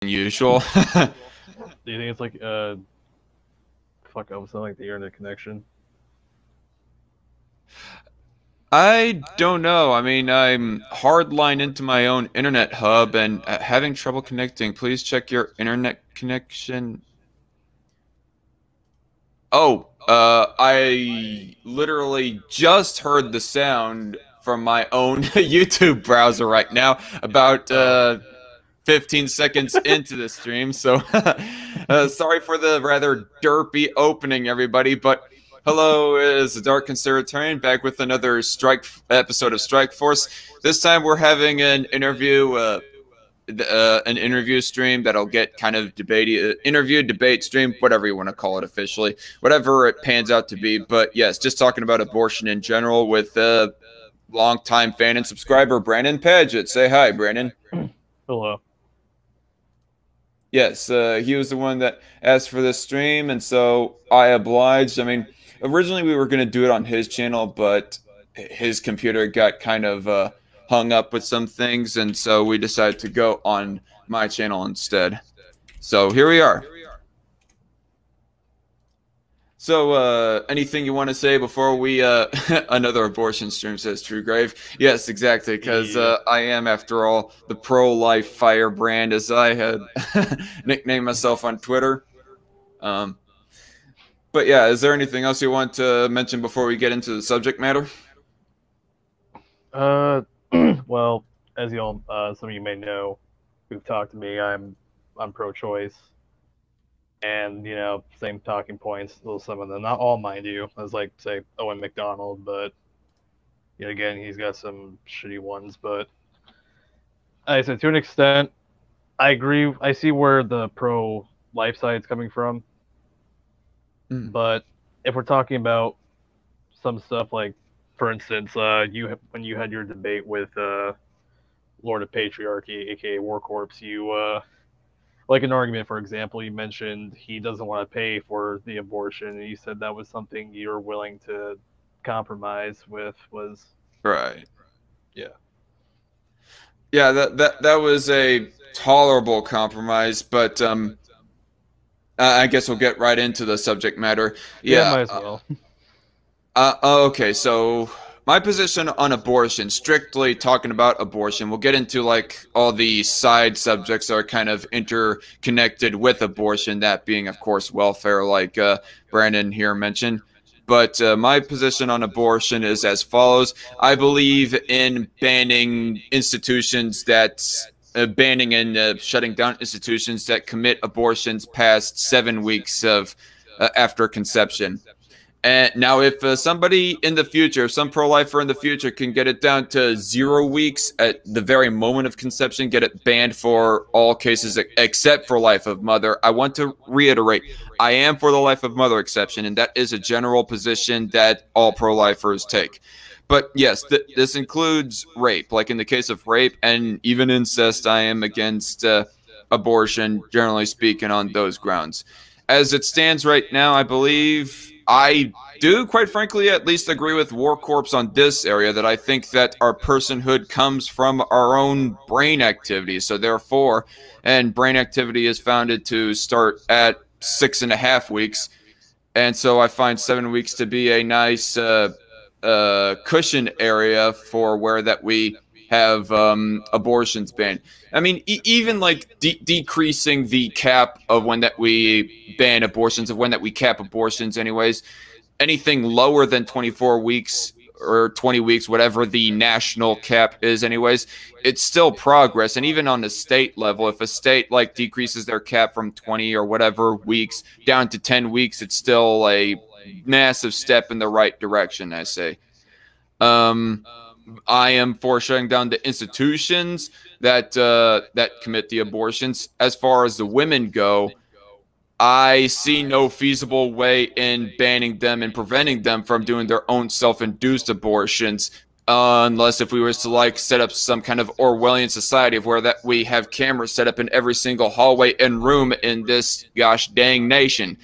usual. Do you think it's like fuck up something like the internet connection? I don't know. I mean, I'm hardline into my own internet hub and having trouble connecting. Please check your internet connection. Oh, I literally just heard the sound from my own YouTube browser right now, about 15 seconds into the stream. So, sorry for the rather derpy opening, everybody. But hello, is the Dark Conservatarian back with another episode of Strike Force. This time we're having an interview. An interview stream that'll get kind of interview, debate stream, whatever you want to call it officially, whatever it pans out to be. But yes, just talking about abortion in general with longtime fan and subscriber Brandon Padgett. Say hi, Brandon. Hello. Yes, he was the one that asked for this stream, and so I obliged. I mean, originally we were going to do it on his channel, but his computer got kind of hung up with some things, and so we decided to go on my channel instead. So here we are. So, anything you want to say before we, another abortion stream, says True Grave? Yes, exactly, because I am, after all, the pro-life firebrand, as I had nicknamed myself on Twitter. But yeah, is there anything else you want to mention before we get into the subject matter? Well, as you all, some of you may know, who've talked to me, I'm pro-choice, and you know, same talking points. Well, some of them, not all, mind you, as like say Owen McDonald, but yet again, he's got some shitty ones. But I said to an extent, I agree. I see where the pro-life side's coming from, but if we're talking about some stuff like, for instance, when you had your debate with Lord of Patriarchy, aka War Corpse, you like an argument, for example, you mentioned he doesn't want to pay for the abortion, and you said that was something you're willing to compromise with. Was right? Yeah. Yeah, that was a tolerable compromise, but I guess we'll get right into the subject matter. Yeah, might as well. Okay, so my position on abortion, strictly talking about abortion, we'll get into like all the side subjects that are kind of interconnected with abortion, that being, of course, welfare, like Brandon here mentioned. But my position on abortion is as follows. I believe in banning institutions that banning and shutting down institutions that commit abortions past 7 weeks of after conception. And now, if somebody in the future, some pro-lifer in the future can get it down to 0 weeks at the very moment of conception, get it banned for all cases except for life of mother, I want to reiterate, I am for the life of mother exception, and that is a general position that all pro-lifers take. But yes, this includes rape. Like in the case of rape and even incest, I am against abortion, generally speaking, on those grounds. As it stands right now, I believe I do, quite frankly, at least agree with War Corpse on this area, that I think that our personhood comes from our own brain activity. So therefore, and brain activity is founded to start at 6.5 weeks. And so I find 7 weeks to be a nice cushion area for where that we have abortions banned. I mean, even like decreasing the cap of when that we ban abortions, of when that we cap abortions anyways, anything lower than 24 weeks or 20 weeks, whatever the national cap is anyways, it's still progress. And even on the state level, if a state like decreases their cap from 20 or whatever weeks down to 10 weeks, it's still a massive step in the right direction, I say. I am for shutting down the institutions that that commit the abortions. As far as the women go, I see no feasible way in banning them and preventing them from doing their own self-induced abortions Unless if we were to like set up some kind of Orwellian society of where that we have cameras set up in every single hallway and room in this gosh dang nation.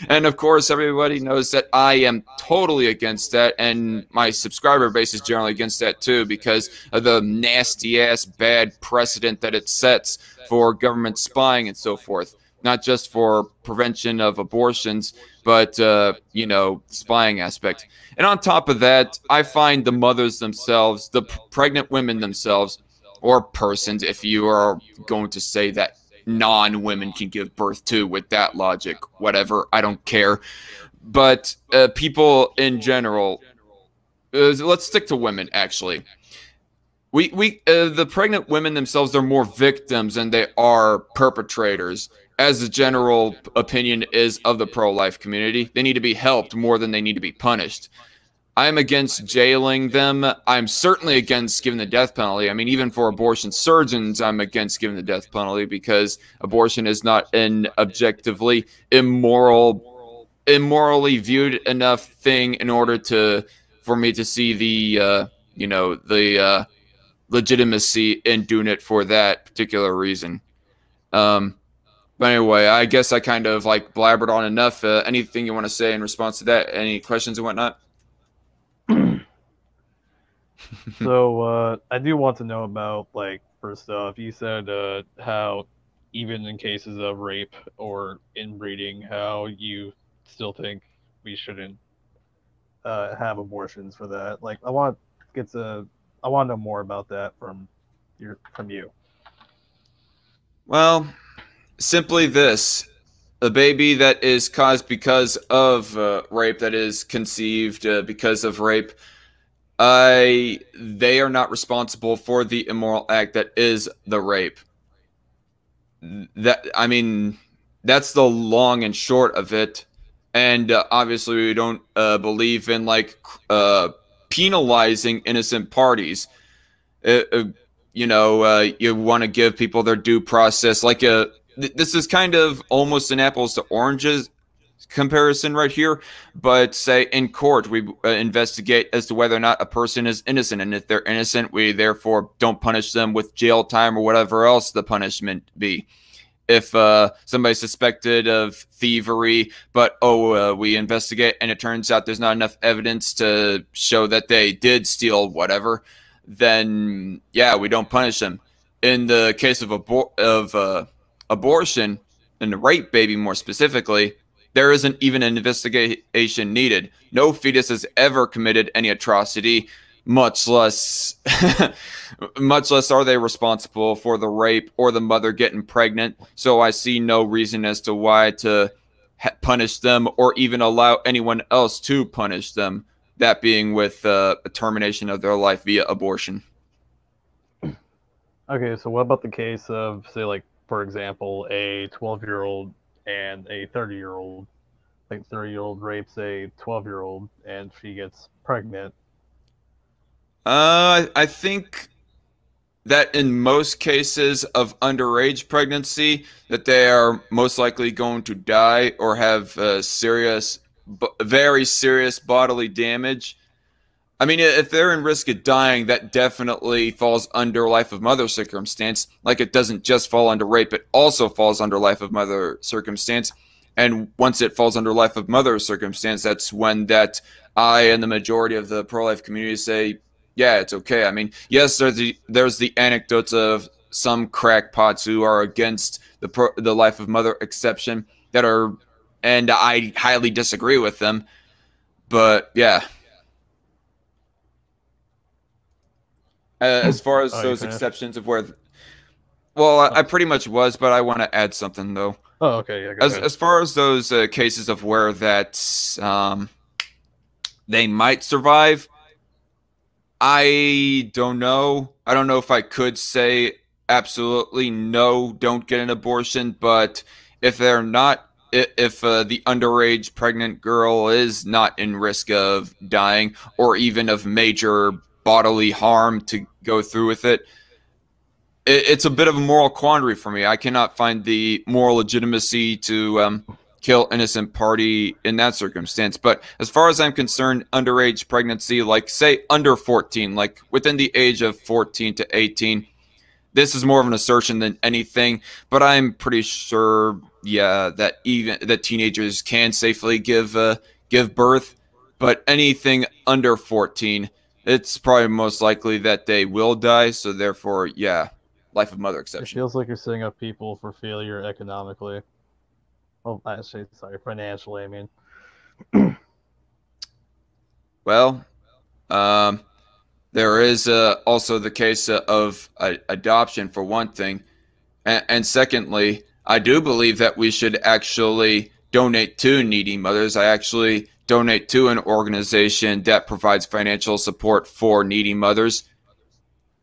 And of course everybody knows that I am totally against that, and my subscriber base is generally against that too, because of the nasty ass bad precedent that it sets for government spying and so forth. Not just for prevention of abortions, but you know, spying aspect. And on top of that, I find the mothers themselves, the pregnant women themselves, or persons, if you are going to say that non-women can give birth to with that logic, whatever, I don't care. But people in general, let's stick to women, actually. The pregnant women themselves are more victims than they are perpetrators, as the general opinion is of the pro-life community. They need to be helped more than they need to be punished. I'm against jailing them. I'm certainly against giving the death penalty. I mean, even for abortion surgeons, I'm against giving the death penalty, because abortion is not an objectively immorally viewed enough thing in order for me to see the legitimacy in doing it for that particular reason. But anyway, I guess I kind of like blabbered on enough. Anything you want to say in response to that? Any questions and whatnot? So I do want to know about, like, first off, you said how even in cases of rape or inbreeding, how you still think we shouldn't have abortions for that. Like, I want to know more about that from you. Well, simply this. A baby that is caused because of rape, that is conceived because of rape, they are not responsible for the immoral act that is the rape. I mean, that's the long and short of it. And obviously, we don't believe in like penalizing innocent parties. You want to give people their due process. Like this is kind of almost an apples to oranges comparison right here, but say in court we investigate as to whether or not a person is innocent, and if they're innocent, we therefore don't punish them with jail time or whatever else the punishment be. If somebody's suspected of thievery, but we investigate and it turns out there's not enough evidence to show that they did steal whatever, then yeah, we don't punish them. In the case of abortion and the rape baby more specifically, there isn't even an investigation needed. No fetus has ever committed any atrocity, much less are they responsible for the rape or the mother getting pregnant. So I see no reason as to why to punish them or even allow anyone else to punish them, that being with a termination of their life via abortion. Okay, so what about the case of, say, like, for example, a 12-year-old and a 30-year-old? Like, 30-year-old rapes a 12-year-old and she gets pregnant. I think that in most cases of underage pregnancy, that they are most likely going to die or have very serious bodily damage. I mean, if they're in risk of dying, that definitely falls under life of mother circumstance. Like, it doesn't just fall under rape, it also falls under life of mother circumstance. And once it falls under life of mother circumstance, that's when that I and the majority of the pro-life community say, yeah, it's okay. I mean, yes, there's the anecdotes of some crackpots who are against the life of mother exception that are, and I highly disagree with them. But yeah. As far as those exceptions of where, well, I pretty much was, but I want to add something though. Oh, okay. Yeah, as far as those cases of where that they might survive, I don't know. I don't know if I could say absolutely no, don't get an abortion, but if they're not, if the underage pregnant girl is not in risk of dying or even of major bodily harm to go through with it, it's a bit of a moral quandary for me. I cannot find the moral legitimacy to kill innocent party in that circumstance. But as far as I'm concerned, underage pregnancy, like say under 14, like within the age of 14 to 18, this is more of an assertion than anything, but I'm pretty sure, yeah, that even that teenagers can safely give birth. But anything under 14, it's probably most likely that they will die. So therefore, yeah, life of mother It exception. feels like you're setting up people for failure economically. Well, actually, sorry, financially. I mean, Well, um, there is also the case of adoption for one thing. And secondly, I do believe that we should actually donate to needy mothers. I actually donate to an organization that provides financial support for needy mothers.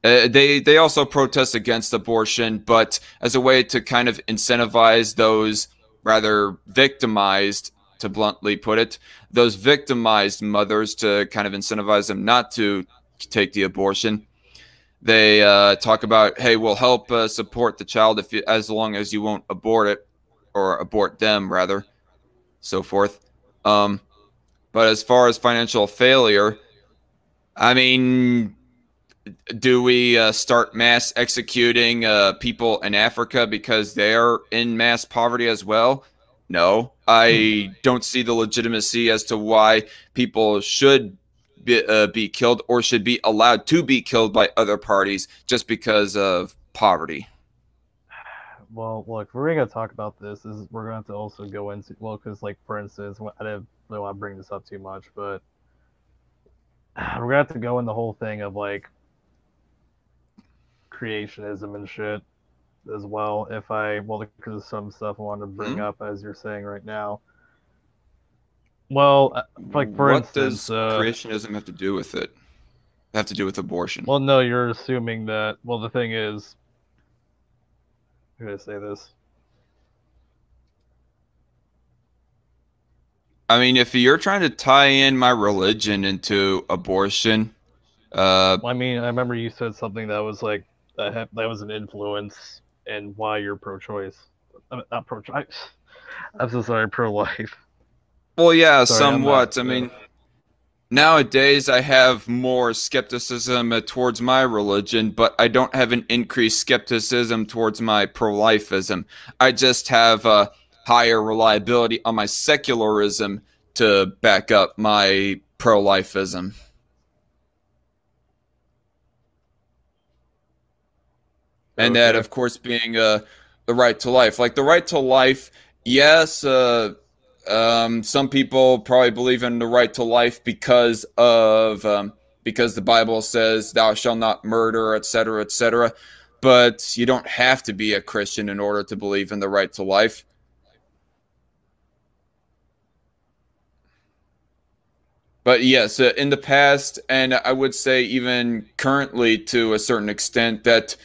They also protest against abortion, but as a way to kind of incentivize those rather victimized, to bluntly put it, those victimized mothers to kind of incentivize them not to take the abortion. They talk about, hey, we'll help support the child if you, as long as you won't abort it or abort them, rather, so forth. Um, but as far as financial failure, I mean, do we start mass executing people in Africa because they're in mass poverty as well? No, I don't see the legitimacy as to why people should be killed or should be allowed to be killed by other parties just because of poverty. well, look, we're gonna talk about this. Is we're gonna have to also go into well, because like for instance, I didn't really want to bring this up too much, but we're gonna have to go in the whole thing of like creationism and shit as well. If I well, because there's some stuff I wanted to bring Hmm? up as you're saying right now. Well, like for What instance, does creationism have to do with it? Have to do with abortion? well, no, you're assuming that. Well, the thing is, how do I say this? I mean, if you're trying to tie in my religion into abortion, uh, Well, I mean, I remember you said something that was like that was an influence in why you're pro-choice. I mean, not pro-choice. I'm so sorry, pro-life. well, yeah, Sorry, I'm not. somewhat. I mean, nowadays I have more skepticism towards my religion, but I don't have an increased skepticism towards my pro-lifism. I just have a higher reliability on my secularism to back up my pro-lifism. And that, Okay. of course, being the right to life. Like the right to life, yes. Some people probably believe in the right to life because the Bible says thou shalt not murder, etc., etc. But you don't have to be a Christian in order to believe in the right to life. But yes, in the past, and I would say even currently to a certain extent, that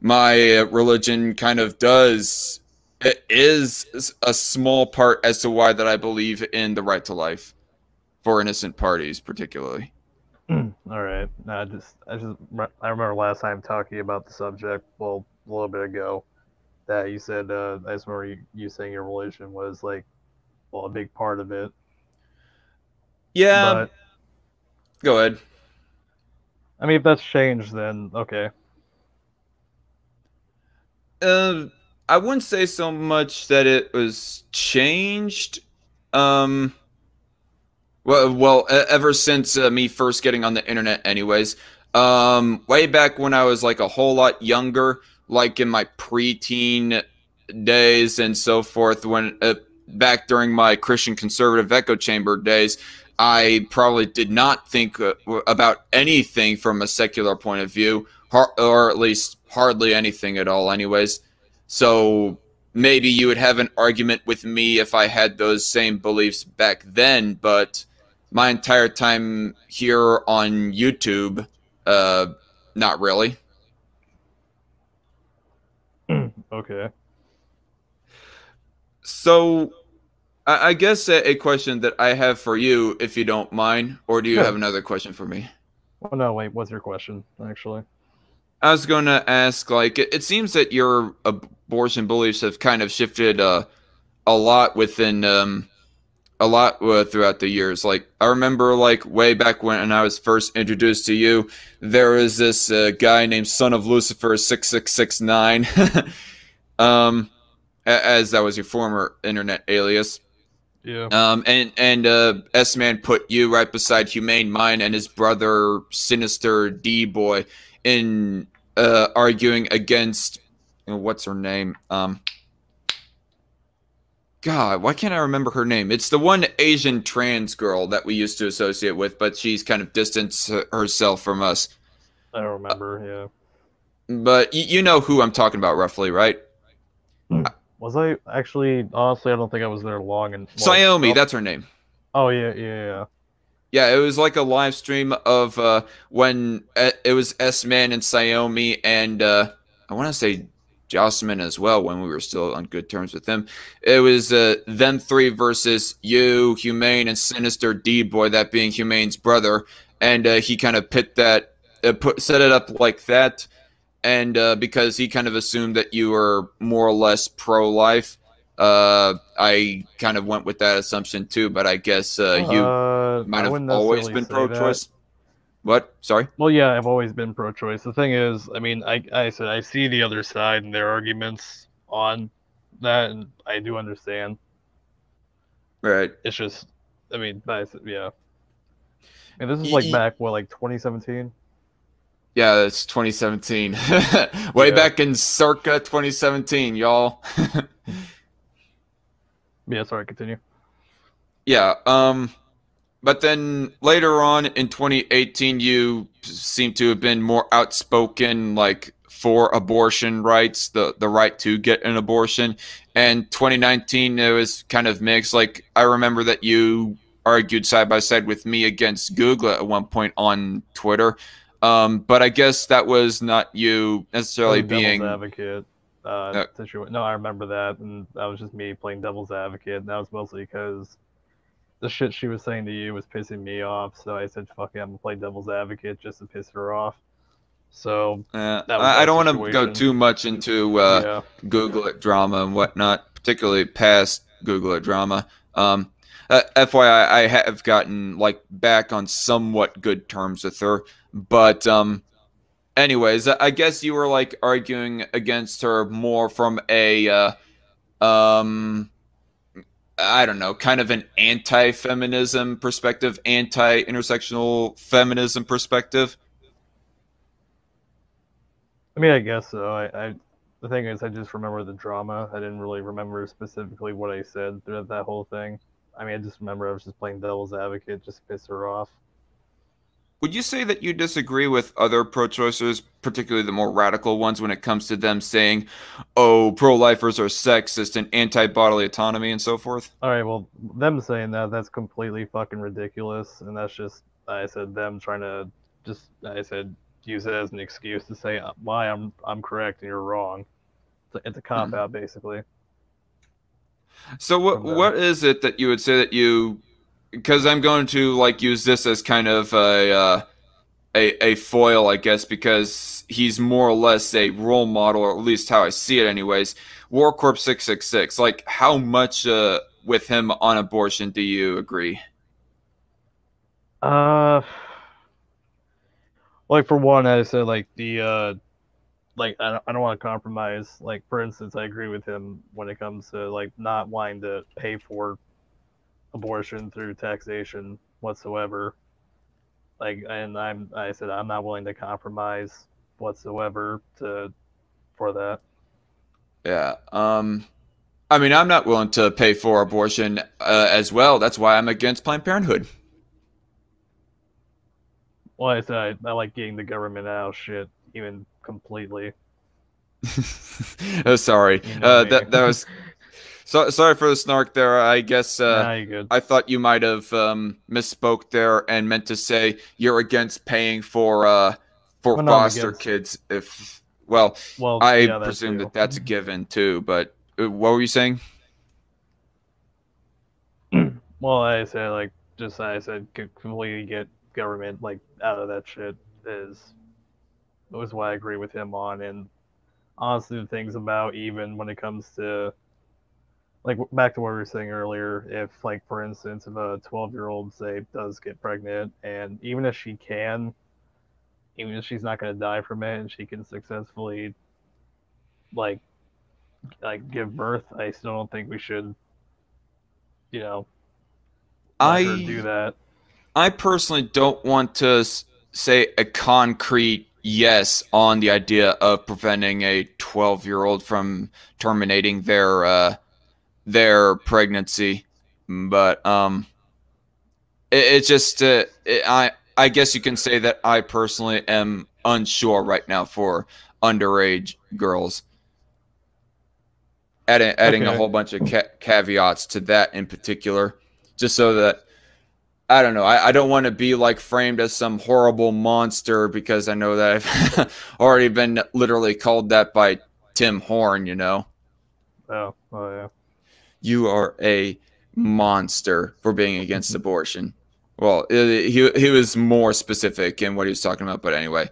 my religion kind of does, it is a small part as to why that I believe in the right to life for innocent parties, particularly. All right. No, I remember last time talking about the subject. Well, a little bit ago, that you said. I just remember you saying your religion was like, well, a big part of it. Yeah, But go ahead. I mean, if that's changed, then okay. Uh, I wouldn't say so much that it was changed. Um, ever since me first getting on the internet, anyways. Way back when I was like a whole lot younger, like in my preteen days and so forth, when back during my Christian conservative echo chamber days, I probably did not think about anything from a secular point of view, or at least hardly anything at all, anyways. So maybe you would have an argument with me if I had those same beliefs back then, but my entire time here on YouTube, uh, not really. Okay. So I guess a question that I have for you, if you don't mind, or do you Yeah. have another question for me? Well, no, wait. What's your question, actually? I was going to ask, like, it seems that your abortion beliefs have kind of shifted a lot within a lot throughout the years. Like I remember, like way back when I was first introduced to you, there was this guy named Son of Lucifer 6669, um, as that was your former internet alias. Yeah. And S Man put you right beside Humane Mind and his brother Sinister D Boy in arguing against what's her name? God, why can't I remember her name? It's the one Asian trans girl that we used to associate with, but she's kind of distanced herself from us. I don't remember. But you know who I'm talking about, roughly, right? Yeah. Was I actually? Honestly, I don't think I was there long. And well, Xiaomi, that's her name. oh yeah. Yeah, it was like a live stream of when it was S Man and Xiaomi and I want to say Jossman as well when we were still on good terms with them. It was them three versus you, Humane, and Sinister D Boy, that being Humane's brother, and he kind of pit that set it up like that, and because he kind of assumed that you were more or less pro-life. I kind of went with that assumption too, but I guess you might I have wouldn't always necessarily been say that. pro-choice. What? Sorry. Well, yeah, I've always been pro-choice. The thing is, I mean, I said I see the other side and their arguments on that, and I do understand. Right. It's just, I mean, yeah. And this is like Y- back what, like 2017? yeah, it's 2017. Way Yeah. back in circa 2017, y'all. Yeah. Sorry. Continue. Yeah. But then later on in 2018, you seem to have been more outspoken, like for abortion rights, the right to get an abortion. And 2019, it was kind of mixed. Like I remember that you argued side by side with me against Google at one point on Twitter. But I guess that was not you That necessarily was a devil's being. advocate Uh, situation. No, I remember that, and that was just me playing devil's advocate. And that was mostly because the shit she was saying to you was pissing me off. So I said, "Fuck it, I'm gonna play devil's advocate just to piss her off." So that was I that don't want to go situation. too much into Yeah. Google it drama and whatnot, particularly past Google it drama. FYI, I have gotten like back on somewhat good terms with her, but anyways, I guess you were like arguing against her more from a um, I don't know, kind of an anti-feminism perspective, anti-intersectional feminism perspective. I mean, I guess so. The thing is, I just remember the drama. I didn't really remember specifically what I said throughout that whole thing. I mean, I just remember I was just playing devil's advocate just to piss her off. Would you say that you disagree with other pro-choicers, particularly the more radical ones, when it comes to them saying, "Oh, pro-lifers are sexist and anti-bodily autonomy and so forth"? All right, well, them saying that, that's completely fucking ridiculous, and that's just, I said, them trying to just, I said, use it as an excuse to say why I'm correct and you're wrong. It's a cop Hmm. out basically So what from them. what is it that you would say that you? Because I'm going to like use this as kind of a foil, I guess, because he's more or less a role model, or at least how I see it, anyways. War Corp 666. Like, how much with him on abortion do you agree? Uh, like for one, I said like like I don't want to compromise. Like for instance, I agree with him when it comes to like not wanting to pay for abortion through taxation whatsoever. Like, and I said I'm not willing to compromise whatsoever to for that. Yeah. I mean, I'm not willing to pay for abortion as well. That's why I'm against Planned Parenthood. Well, I said I like getting the government out of shit even completely. Oh, sorry. You know me. That was sorry for the snark there. I guess Nah, you good. I thought you might have misspoke there and meant to say you're against paying for Well, no, I'm foster against. kids. If well, Well, I yeah, that presume too. that that's a given too. But what were you saying? Well, I said like just I said completely get government like out of that shit is was what I agree with him on. And honestly, the things about even when it comes to like back to what we were saying earlier, if like for instance, if a 12-year-old say does get pregnant, and even if she's not going to die from it, and she can successfully like give birth, I still don't think we should, you know, let her do I that. I personally don't want to say a concrete yes on the idea of preventing a 12-year-old from terminating their pregnancy, but it's just I guess you can say that I personally am unsure right now for underage girls. Adding a Okay. whole bunch of caveats to that in particular, just so that I don't know. I don't want to be like framed as some horrible monster because I know that I've already been literally called that by Tim Horn. You know, Oh yeah. you are a monster for being against abortion. Well, he was more specific in what he was talking about, but anyway.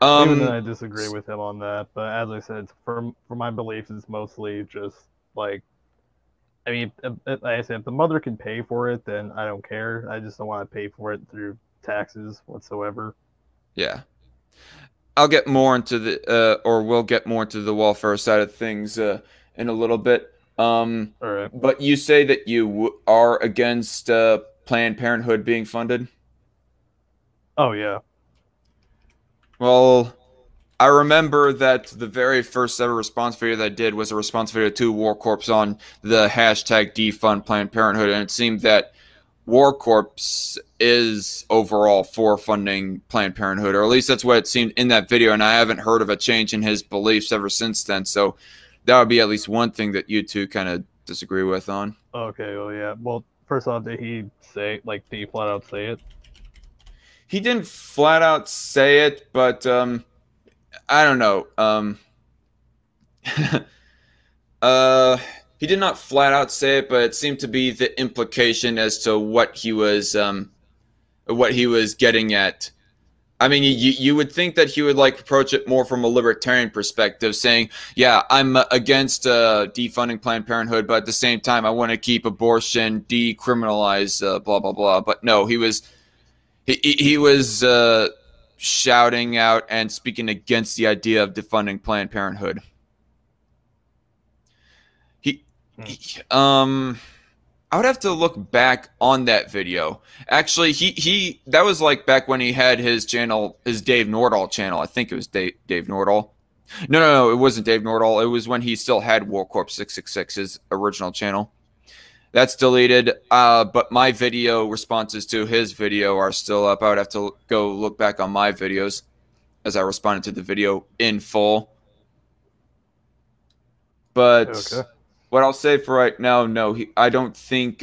Even then, Um, I disagree with him on that. But as I said, for my beliefs, it's mostly just like, I mean, like I said, if the mother can pay for it, then I don't care. I just don't want to pay for it through taxes whatsoever. yeah, I'll get more into or we'll get more into the welfare side of things in a little bit. All right. But you say that you are against Planned Parenthood being funded? Oh yeah. Well, I remember that the very first ever response video that I did was a response video to War Corps on the hashtag defund Planned Parenthood, and it seemed that War Corps is overall for funding Planned Parenthood, or at least that's what it seemed in that video, and I haven't heard of a change in his beliefs ever since then, so that would be at least one thing that you two kind of disagree with on. Okay. Well, yeah. Well, first off, did he flat out say it? He didn't flat out say it, but I don't know. Uh, he did not flat out say it, but it seemed to be the implication as to what he was getting at. I mean, you would think that he would like approach it more from a libertarian perspective, saying, "Yeah, I'm against defunding Planned Parenthood, but at the same time, I want to keep abortion decriminalized." Blah blah blah. But no, he was shouting out and speaking against the idea of defunding Planned Parenthood. He, I would have to look back on that video. Actually, he that was like back when he had his channel, his Dave Nordahl channel. I think it was Dave Nordahl. No, it wasn't Dave Nordahl. It was when he still had War Corp 666, his original channel. That's deleted, but my video responses to his video are still up. I would have to go look back on my videos as I responded to the video in full. But Okay. what I'll say for right now, no, I don't think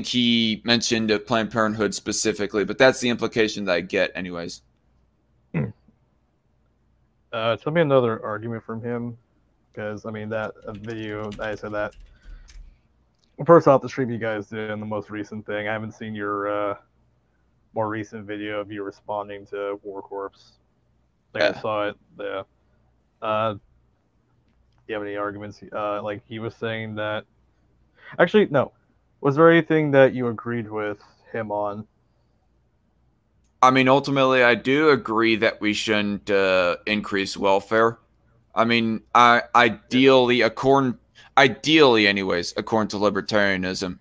he mentioned Planned Parenthood specifically, but that's the implication that I get, anyways. Tell me another argument from him, because I mean that video. I said that first off, the stream you guys did in the most recent thing. I haven't seen your more recent video of you responding to War Corpse. I think I saw it. Yeah. Do you have any arguments? Like he was saying that. Actually, no. Was there anything that you agreed with him on? I mean, ultimately, I do agree that we shouldn't increase welfare. I mean, ideally, anyways, according to libertarianism.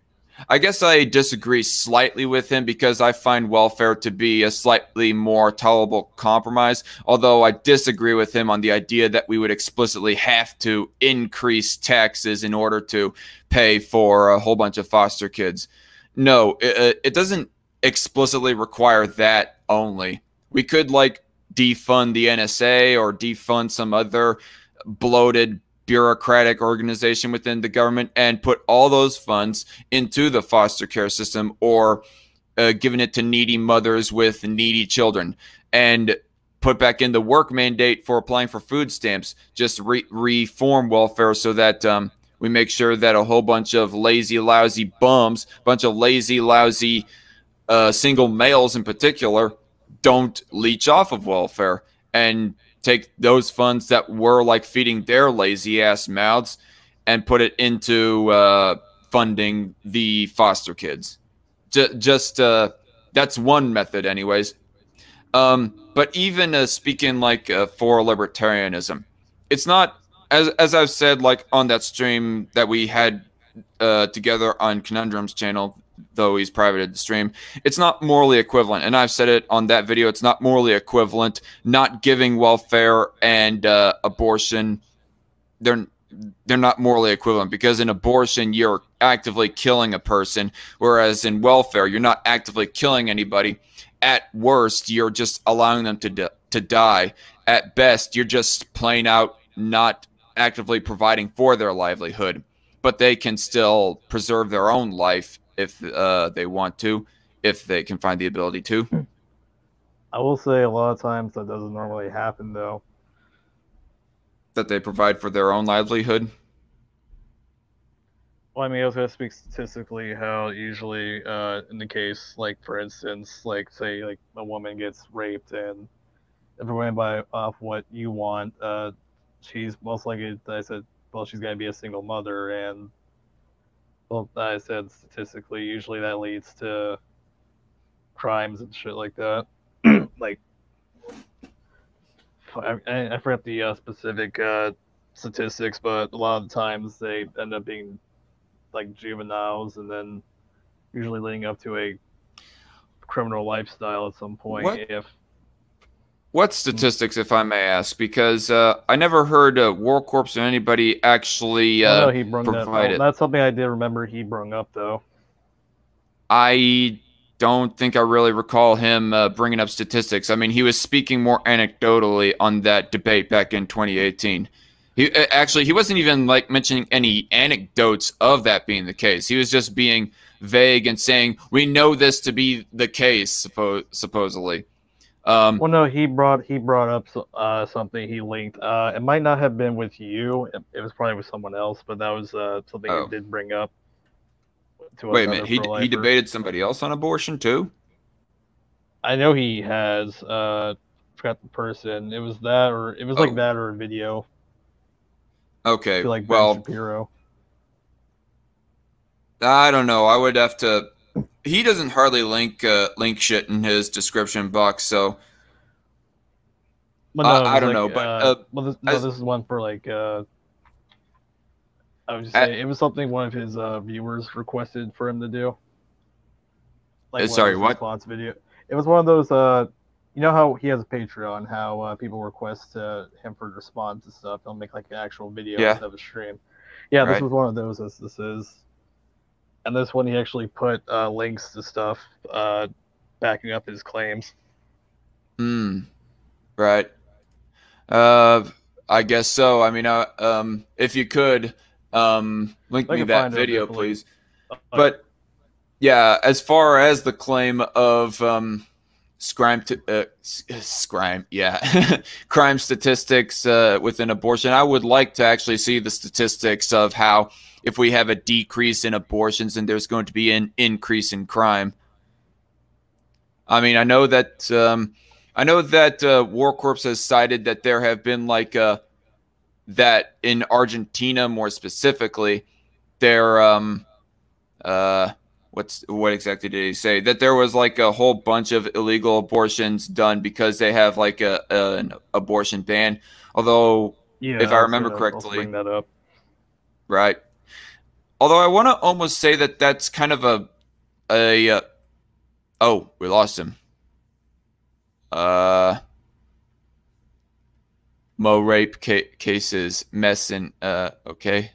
I guess I disagree slightly with him because I find welfare to be a slightly more tolerable compromise, although I disagree with him on the idea that we would explicitly have to increase taxes in order to pay for a whole bunch of foster kids. No, it doesn't explicitly require that only. We could like defund the NSA or defund some other bloated bureaucratic organization within the government and put all those funds into the foster care system or giving it to needy mothers with needy children and put back in the work mandate for applying for food stamps. Just reform welfare so that we make sure that a whole bunch of lazy, lousy bums, bunch of lazy, lousy single males in particular, don't leech off of welfare and take those funds that were like feeding their lazy ass mouths and put it into funding the foster kids. Just that's one method, anyways. But even speaking like for libertarianism, it's not as I've said like on that stream that we had together on Conundrum's channel, though he's privated the stream. It's not morally equivalent, and I've said it on that video. It's not morally equivalent. Not giving welfare and abortion, they're not morally equivalent, because in abortion you're actively killing a person, whereas in welfare you're not actively killing anybody. At worst, you're just allowing them to die. At best, you're just plain out not actively providing for their livelihood, but they can still preserve their own life if they want to, if they can find the ability to. I will say a lot of times that doesn't normally happen, though. That they provide for their own livelihood. Well, I mean, I was going to speak statistically how usually in the case, like, for instance, like, say, like, a woman gets raped, and if we're going by off what you want, she's most likely, I said, well, she's going to be a single mother, and, well, I said statistically, usually that leads to crimes and shit like that. Like, I forgot the specific statistics, but a lot of the times they end up being like juveniles, and then usually leading up to a criminal lifestyle at some point. What statistics, if I may ask? Because I never heard War Corps or anybody actually provide it. That's something I did remember he brought up, though. I don't think I really recall him bringing up statistics. I mean, he was speaking more anecdotally on that debate back in 2018. He wasn't even like mentioning any anecdotes of that being the case. He was just being vague and saying, we know this to be the case, supposedly. Well, no, he brought up something he linked. It might not have been with you. It was probably with someone else, but that was something he did bring up. Wait a minute, he debated somebody else on abortion too? I know he has. Forgot the person. It was that, or it was like that, or a video. Okay, like well, Ben Shapiro. I don't know. I would have to. He doesn't hardly link shit in his description box, so. But no, I don't know, but this is one for like. I would just say it was something one of his viewers requested for him to do. Like sorry, what? Response video. It was one of those. You know how he has a Patreon? How people request him for response and stuff. He'll make like an actual video instead of a stream. Yeah, this was one of those. As this is, and this one he actually put links to stuff backing up his claims. Right. I guess so. I mean, if you could. Link me that video, please. But yeah, as far as the claim of crime statistics within abortion, I would like to actually see the statistics of how if we have a decrease in abortions, then there's going to be an increase in crime. I mean, I know that War Corps has cited that there have been like that in Argentina, more specifically, there what exactly did he say? That there was like a whole bunch of illegal abortions done because they have like an abortion ban. Although, if I remember correctly, bring that up. Right. Although I want to almost say that that's kind of oh, we lost him. Mo rape cases messing. Okay.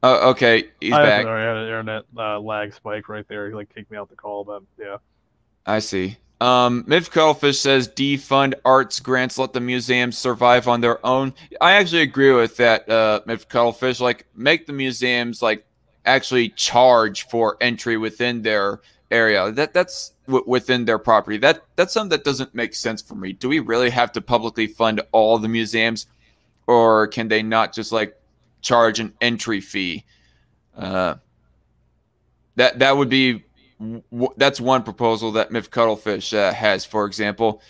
Okay, he's back. Sorry, I had an internet lag spike right there. He like kicked me out the call, but yeah. I see. Miv Cuttlefish says defund arts grants, let the museums survive on their own. I actually agree with that, Miv Cuttlefish. Like, make the museums like actually charge for entry within their area. That's within their property. That's something that doesn't make sense for me. Do we really have to publicly fund all the museums, or can they not just like charge an entry fee? That would be that's one proposal that Miff Cuttlefish has, for example.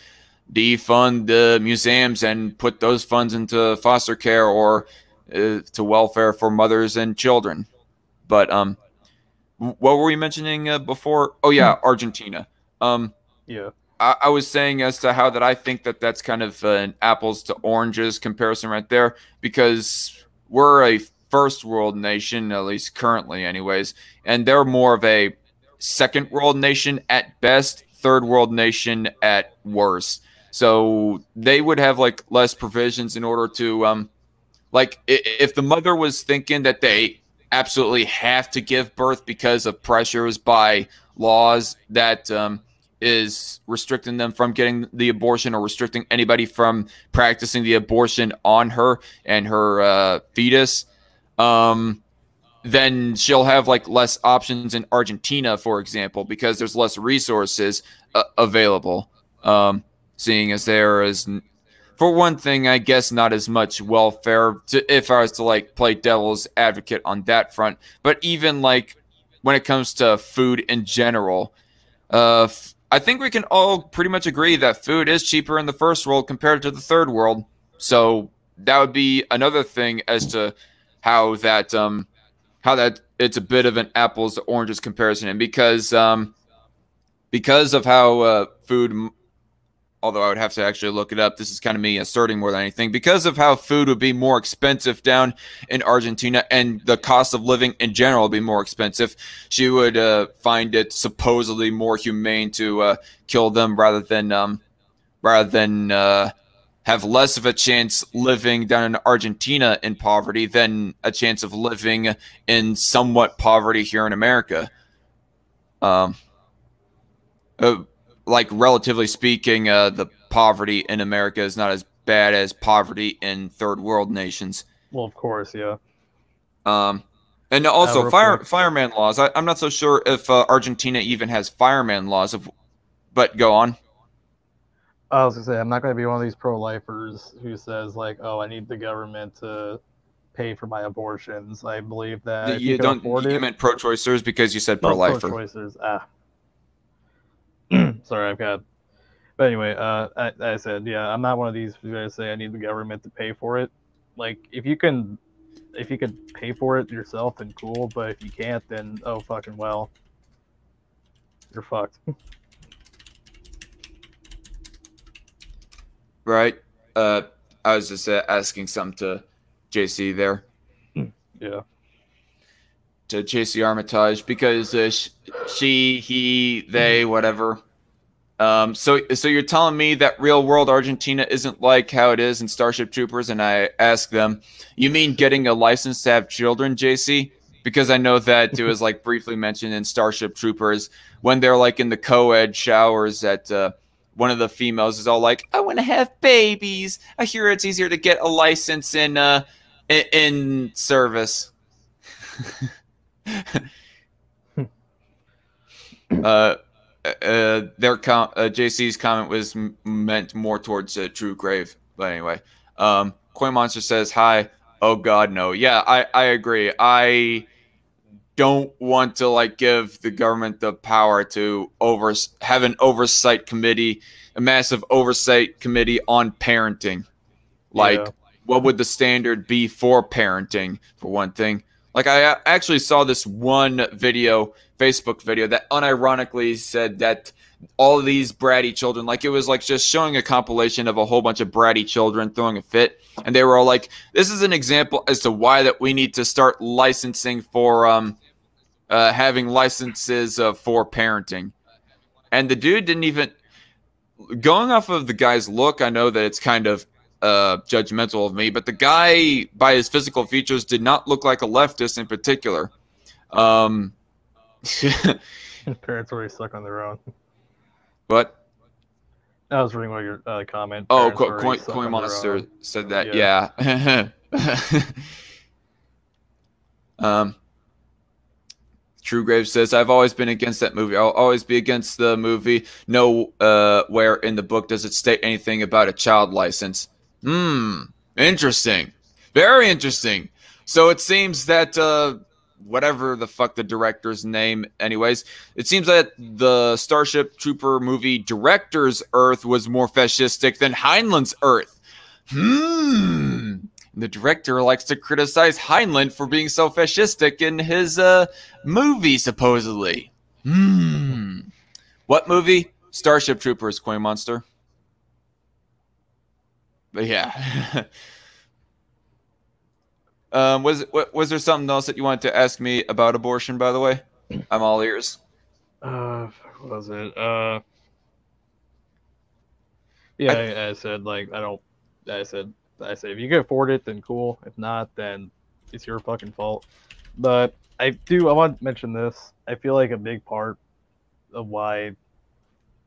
defund the museums and put those funds into foster care or to welfare for mothers and children. But what were we mentioning before? Oh yeah, Argentina. Um, Yeah. I was saying as to how that I think that that's kind of an apples to oranges comparison right there, because we're a first world nation, at least currently, anyways, and they're more of a second world nation at best, third world nation at worst. So they would have like less provisions in order to like if the mother was thinking that they absolutely have to give birth because of pressures by laws that is restricting them from getting the abortion or restricting anybody from practicing the abortion on her and her fetus, then she'll have like less options in Argentina, for example, because there's less resources available. Seeing as there is, for one thing, I guess not as much welfare if I was to like play devil's advocate on that front. But even like when it comes to food in general, I think we can all pretty much agree that food is cheaper in the first world compared to the third world. So that would be another thing as to how that it's a bit of an apples to oranges comparison, and because of how food. Although I would have to actually look it up. This is kind of me asserting more than anything. Because of how food would be more expensive down in Argentina and the cost of living in general would be more expensive, she would find it supposedly more humane to kill them rather than have less of a chance living down in Argentina in poverty than a chance of living in somewhat poverty here in America. Like relatively speaking, the poverty in America is not as bad as poverty in third world nations. Well, of course, yeah. And also fireman laws. I'm not so sure if Argentina even has fireman laws. But go on. I was gonna say I'm not gonna be one of these pro-lifers who says like, "Oh, I need the government to pay for my abortions." I believe that if you can afford it. You meant pro-choicers because you said pro-lifer. Pro-choicers. Sorry, I've got. But anyway, I said, yeah, I'm not one of these who's gonna say I need the government to pay for it. Like, if you can pay for it yourself, then cool. But if you can't, then oh fucking well, you're fucked. Right. I was just asking something to JC there. Yeah. To JC Armitage because she, he, they, whatever. So you're telling me that real world Argentina isn't like how it is in Starship Troopers? And I asked them, you mean getting a license to have children, JC? Because I know that it was like briefly mentioned in Starship Troopers when they're like in the co-ed showers at one of the females is all like, I want to have babies. I hear it's easier to get a license in service. JC's comment was meant more towards True Grave, but anyway, Coin Monster says hi. Oh God, no. Yeah, I agree. I don't want to like give the government the power to have an oversight committee, a massive oversight committee on parenting. Like, what would the standard be for parenting, for one thing? Like, I actually saw this one video, Facebook video, that unironically said that all of these bratty children, like, it was like just showing a compilation of a whole bunch of bratty children throwing a fit. And they were all like, this is an example as to why that we need to start licensing for, having licenses for parenting. And the dude didn't even, going off of the guy's look, I know that it's kind of judgmental of me, but the guy, by his physical features, did not look like a leftist in particular. Parents already suck on their own. What? I was reading what your comment. Oh, Coin Monster said that. Yeah. True Grave says, I've always been against that movie. I'll always be against the movie. Nowhere in the book does it state anything about a child license. Interesting. Very interesting. So it seems that whatever the fuck the director's name. Anyways, it seems that the Starship Trooper movie director's Earth was more fascistic than Heinlein's Earth. The director likes to criticize Heinlein for being so fascistic in his movie, supposedly. What movie? Starship Troopers, Coin Monster. But yeah. Was there something else that you wanted to ask me about abortion, by the way? I'm all ears. What was it? Yeah, I said like I don't. I said if you can afford it, then cool. If not, then it's your fucking fault. But I want to mention this. I feel like a big part of why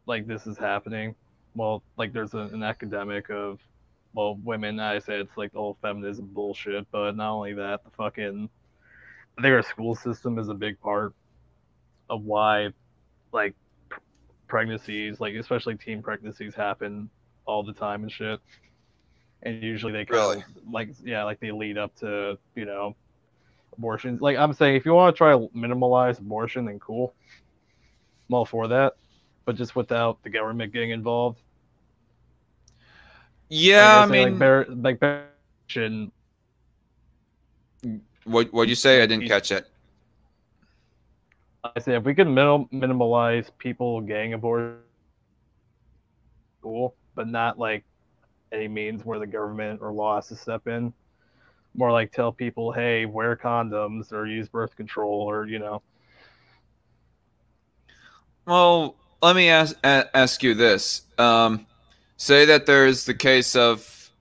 like this is happening. Well, like there's an academic of women. I say it's like the whole feminism bullshit, but not only that, I think our school system is a big part of why like pregnancies, like especially teen pregnancies, happen all the time and shit. And usually they kind of like they lead up to abortions. Like I'm saying, if you want to try to minimalize abortion, then cool. I'm all for that, but just without the government getting involved. Yeah, I mean, like shouldn't. What'd you say? I didn't catch it. I say if we could minimalize people getting abortion, cool, but not like any means where the government or law has to step in. More like tell people, hey, wear condoms or use birth control, or Well, let me ask you this. Say that there's the case of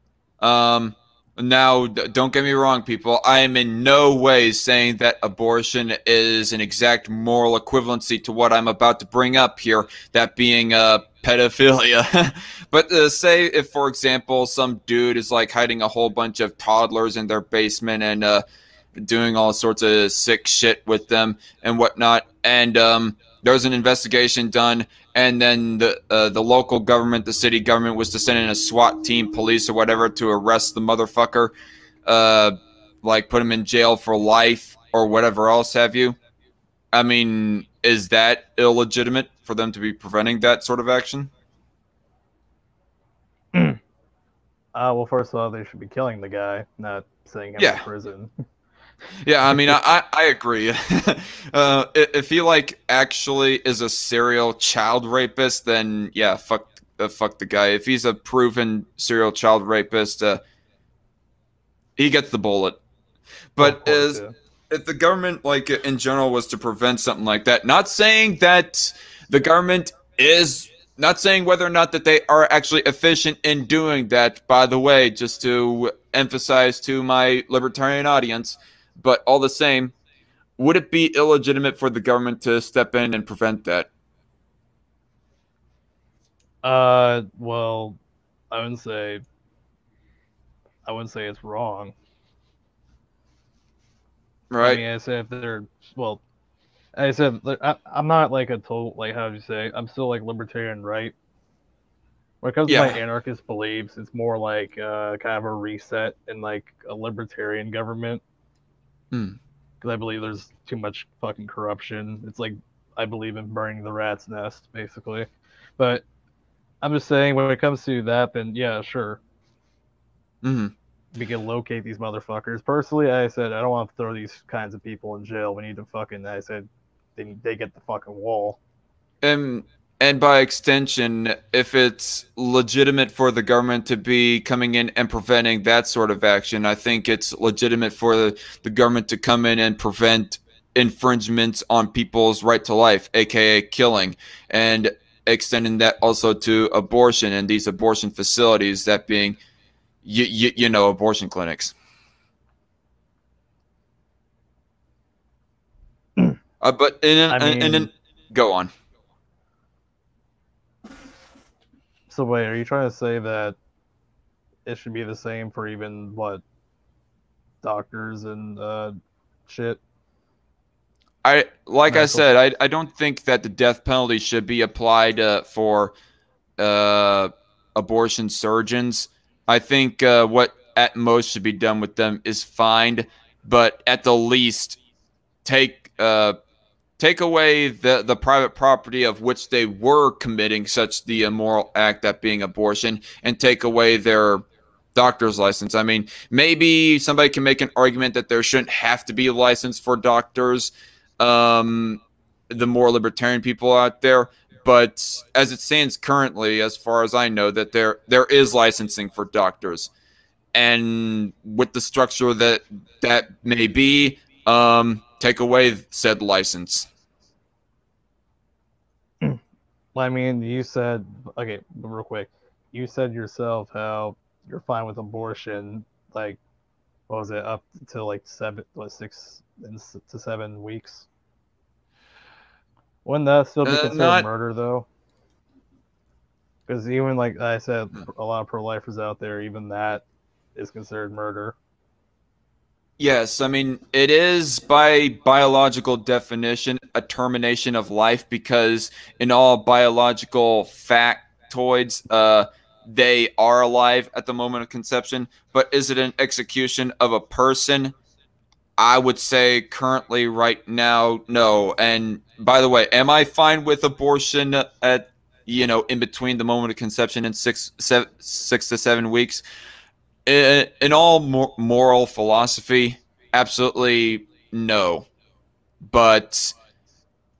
now, don't get me wrong, people. I am in no way saying that abortion is an exact moral equivalency to what I'm about to bring up here, that being pedophilia. But say if, for example, some dude is like hiding a whole bunch of toddlers in their basement and doing all sorts of sick shit with them and whatnot, and there's an investigation done, and then the local government, the city government, was to send in a SWAT team, police or whatever, to arrest the motherfucker, like put him in jail for life or whatever else have you. I mean, is that illegitimate for them to be preventing that sort of action? Well, first of all, they should be killing the guy, not sending him to prison. Yeah, I mean, I agree. If he like actually is a serial child rapist, then yeah, fuck the guy. If he's a proven serial child rapist, he gets the bullet. But if the government, like in general, was to prevent something like that, not saying that the government is, not saying whether or not that they are actually efficient in doing that, by the way, just to emphasize to my libertarian audience, but all the same, would it be illegitimate for the government to step in and prevent that? Well, I wouldn't say it's wrong. Right. I mean, I said if they're I said I'm not like a total, like, how do you say, I'm still like libertarian, right? When it comes to my anarchist beliefs, it's more like kind of a reset in like a libertarian government. Because I believe there's too much fucking corruption. It's like I believe in burning the rat's nest, basically. But I'm just saying, when it comes to that, then yeah, sure. We can locate these motherfuckers. Personally, I said I don't want to throw these kinds of people in jail. We need to fucking, I said, they get the fucking wall. And by extension, if it's legitimate for the government to be coming in and preventing that sort of action, I think it's legitimate for the government to come in and prevent infringements on people's right to life, aka killing, and extending that also to abortion and these abortion facilities, that being, you know, abortion clinics. But and then go on. So wait, are you trying to say that it should be the same for even doctors and shit? I said, I don't think that the death penalty should be applied for abortion surgeons. I think what at most should be done with them is fined, but at the least take away the private property of which they were committing such the immoral act, that being abortion, and take away their doctor's license. I mean, maybe somebody can make an argument that there shouldn't have to be a license for doctors, um, the more libertarian people out there. But as it stands currently, as far as I know, that there is licensing for doctors, and with the structure that may be, take away said license. I mean, you said, okay, real quick, you said yourself how you're fine with abortion, like, what was it, up to like 6 to 7 weeks? Wouldn't that still be considered Not murder, though? Because even like I said, a lot of pro-lifers out there, even that is considered murder. Yes, I mean, it is by biological definition a termination of life, because in all biological factoids, they are alive at the moment of conception. But is it an execution of a person? I would say currently, right now, no. And by the way, am I fine with abortion at, in between the moment of conception and 6 to 7 weeks? In all moral philosophy, absolutely no. But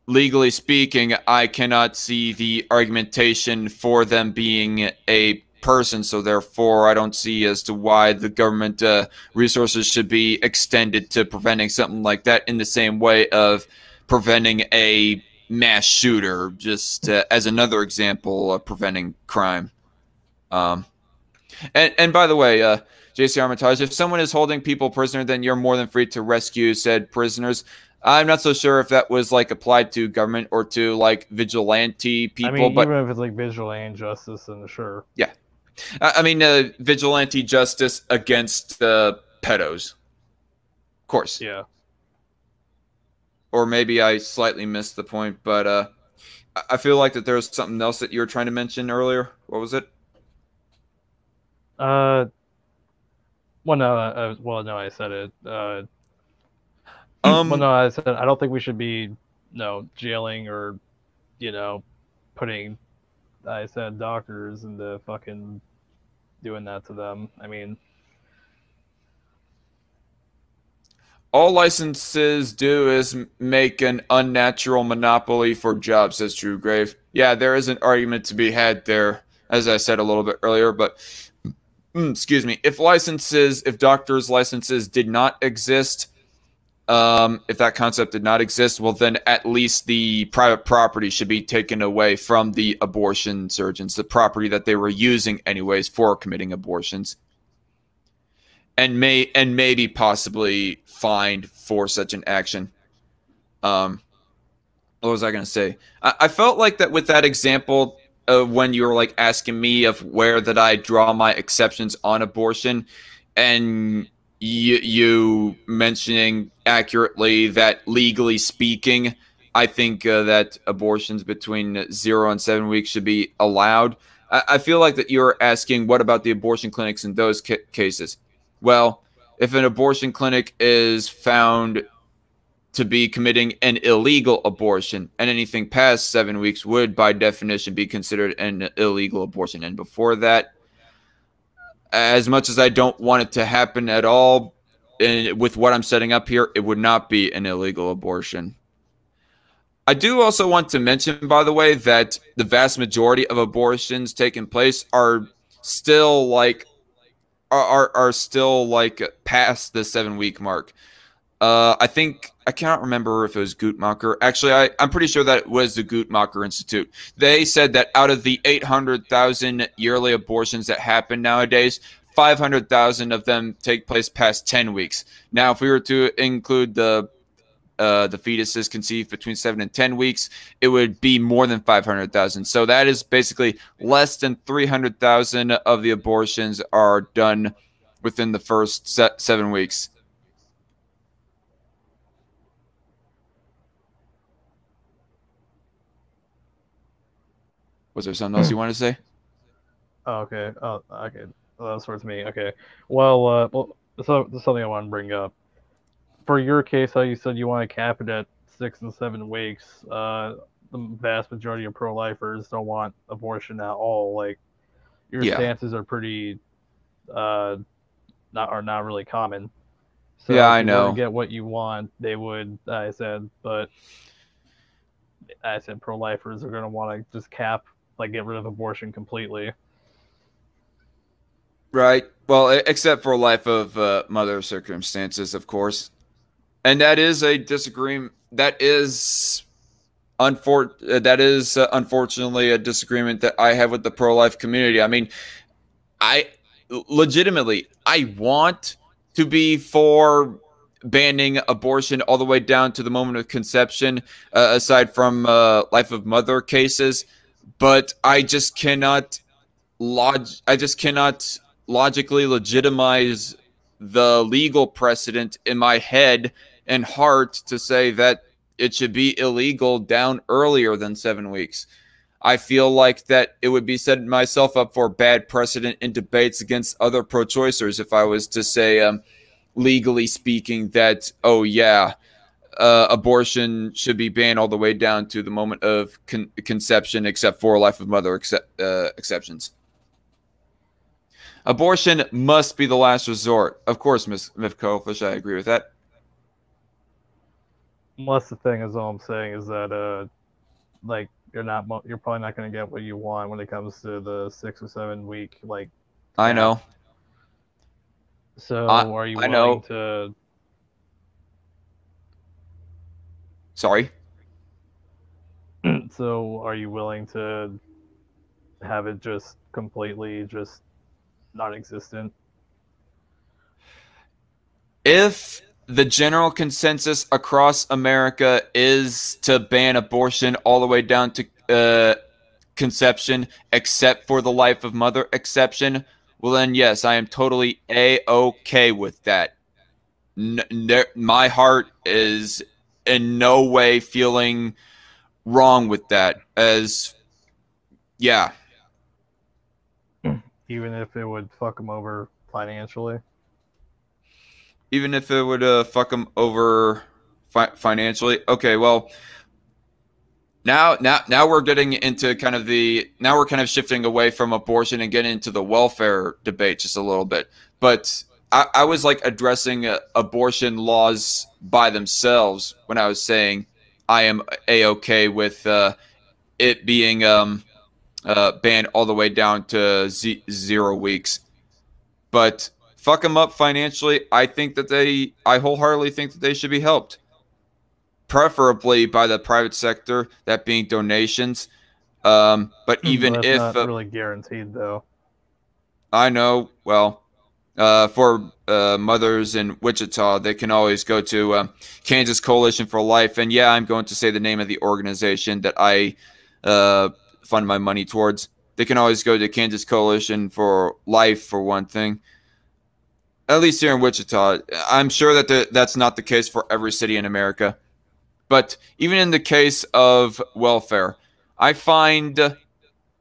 legally speaking, I cannot see the argumentation for them being a person. So therefore, I don't see as to why the government resources should be extended to preventing something like that, in the same way of preventing a mass shooter, just as another example of preventing crime. Um, and by the way, JC Armitage, if someone is holding people prisoner, then you're more than free to rescue said prisoners. I'm not so sure if that was like applied to government or to like vigilante I people, mean, but even if it's like vigilante justice, then sure. yeah, I mean, vigilante justice against pedos, of course. Yeah. Or maybe I slightly missed the point, but I feel like that there was something else that you were trying to mention earlier. What was it? Uh, well, no, no, I said it. Well, Um, no, I said I don't think we should be, no, jailing or, you know, putting, I said, doctors into fucking doing that to them. I mean, all licenses do is make an unnatural monopoly for jobs, says True Grave. Yeah, there is an argument to be had there, as I said a little bit earlier, but excuse me. If doctors' licenses did not exist, if that concept did not exist, well, then at least the private property should be taken away from the abortion surgeons, the property that they were using anyways for committing abortions, and maybe possibly fined for such an action. Um, what was I going to say? I felt like that with that example, when you were like asking me of where that I draw my exceptions on abortion, and you mentioning accurately that legally speaking, I think that abortions between 0 and 7 weeks should be allowed. I feel like that you're asking, what about the abortion clinics in those cases? Well, if an abortion clinic is found to be committing an illegal abortion, and anything past 7 weeks would, by definition, be considered an illegal abortion. And before that, as much as I don't want it to happen at all, and with what I'm setting up here, it would not be an illegal abortion. I do also want to mention, by the way, that the vast majority of abortions taking place are still like are still like past the 7 week mark. I think I cannot remember if it was Guttmacher. Actually, I'm pretty sure that it was the Guttmacher Institute. They said that out of the 800,000 yearly abortions that happen nowadays, 500,000 of them take place past 10 weeks. Now, if we were to include the fetuses conceived between 7 and 10 weeks, it would be more than 500,000. So that is basically less than 300,000 of the abortions are done within the first 7 weeks. Was there something else you wanted to say? oh, okay. Oh, okay. Well, that's towards me. Okay. Well, so there's something I want to bring up. for your case, how you said you want to cap it at 6 and 7 weeks, the vast majority of pro-lifers don't want abortion at all. Like your Yeah. stances are pretty not really common. So Yeah, if I you were to know. get what you want, they would. I said pro-lifers are going to want to just cap, like get rid of abortion completely. Right. Well, except for life of mother circumstances, of course. And that is a disagreement. That is unfortunately a disagreement that I have with the pro-life community. I mean, I legitimately I want to be for banning abortion all the way down to the moment of conception, aside from life of mother cases, but I just cannot logically legitimize the legal precedent in my head and heart to say that it should be illegal down earlier than 7 weeks. I feel like that it would be setting myself up for bad precedent in debates against other pro-choicers if I was to say, legally speaking, that, oh yeah, abortion should be banned all the way down to the moment of conception, except for life of mother exceptions. Abortion must be the last resort. Of course, Miss Mifko, I agree with that. Well, that's the thing. Is all I'm saying is that like you're probably not going to get what you want when it comes to the 6 or 7 week like I cap. know. So are you I willing know. to? Sorry. So are you willing to have it just completely just non-existent? If the general consensus across America is to ban abortion all the way down to conception, except for the life of mother exception, well, then yes, I am totally a-okay with that. My heart is in no way feeling wrong with that. As yeah, Even if it would fuck them over financially. even if it would fuck them over financially. Okay, well, now we're getting into kind of now we're kind of shifting away from abortion and getting into the welfare debate just a little bit. But I was like addressing abortion laws by themselves when I was saying I am a-okay with it being banned all the way down to 0 weeks. But fuck them up financially. I wholeheartedly think that they should be helped, preferably by the private sector, that being donations. But But even that's if not really guaranteed, though. I know, well, for mothers in Wichita, they can always go to Kansas Coalition for Life. And yeah, I'm going to say the name of the organization that I uh, fund my money towards. They can always go to Kansas Coalition for Life, for one thing. At least here in Wichita. I'm sure that that's not the case for every city in America. But even in the case of welfare, I find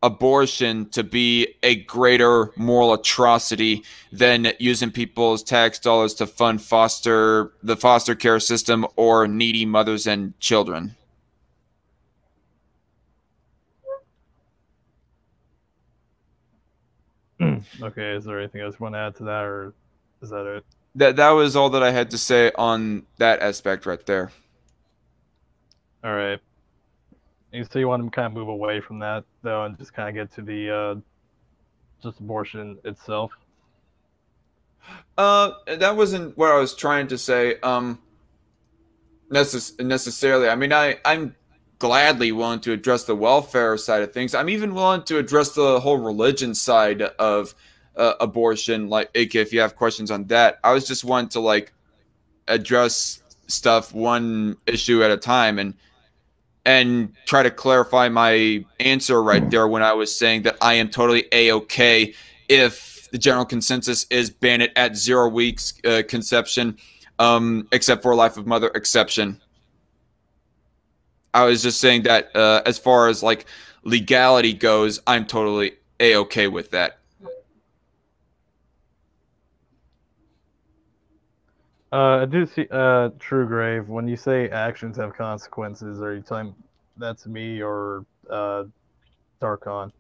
abortion to be a greater moral atrocity than using people's tax dollars to fund the foster care system or needy mothers and children. Okay, is there anything else you want to add to that, or is that it? That was all that I had to say on that aspect right there. All right. So you want to kind of move away from that, though, and just kind of get to the just abortion itself. That wasn't what I was trying to say. Necessarily. I mean, I'm gladly willing to address the welfare side of things. I'm even willing to address the whole religion side of abortion. Like, if you have questions on that, I was just wanting to like address stuff one issue at a time and try to clarify my answer right there when I was saying that I am totally a-okay if the general consensus is ban it at 0 weeks conception, except for life of mother exception. I was just saying that as far as like legality goes, I'm totally a-okay with that. I do see. True Grave. When you say actions have consequences, are you telling that to me or Darkon?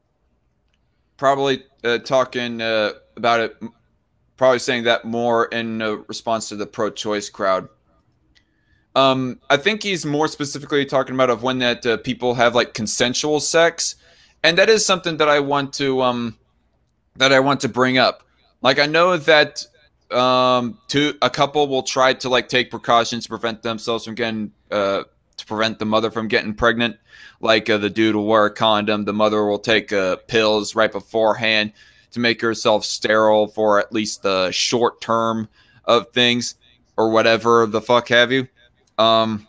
Probably talking about it, probably saying that more in response to the pro-choice crowd. I think he's more specifically talking about of when that people have like consensual sex, and that is something that I want to bring up. Like I know that a couple will try to like take precautions to prevent themselves from getting to prevent the mother from getting pregnant. Like the dude will wear a condom, the mother will take pills right beforehand to make herself sterile for at least the short term of things or whatever the fuck have you. Um,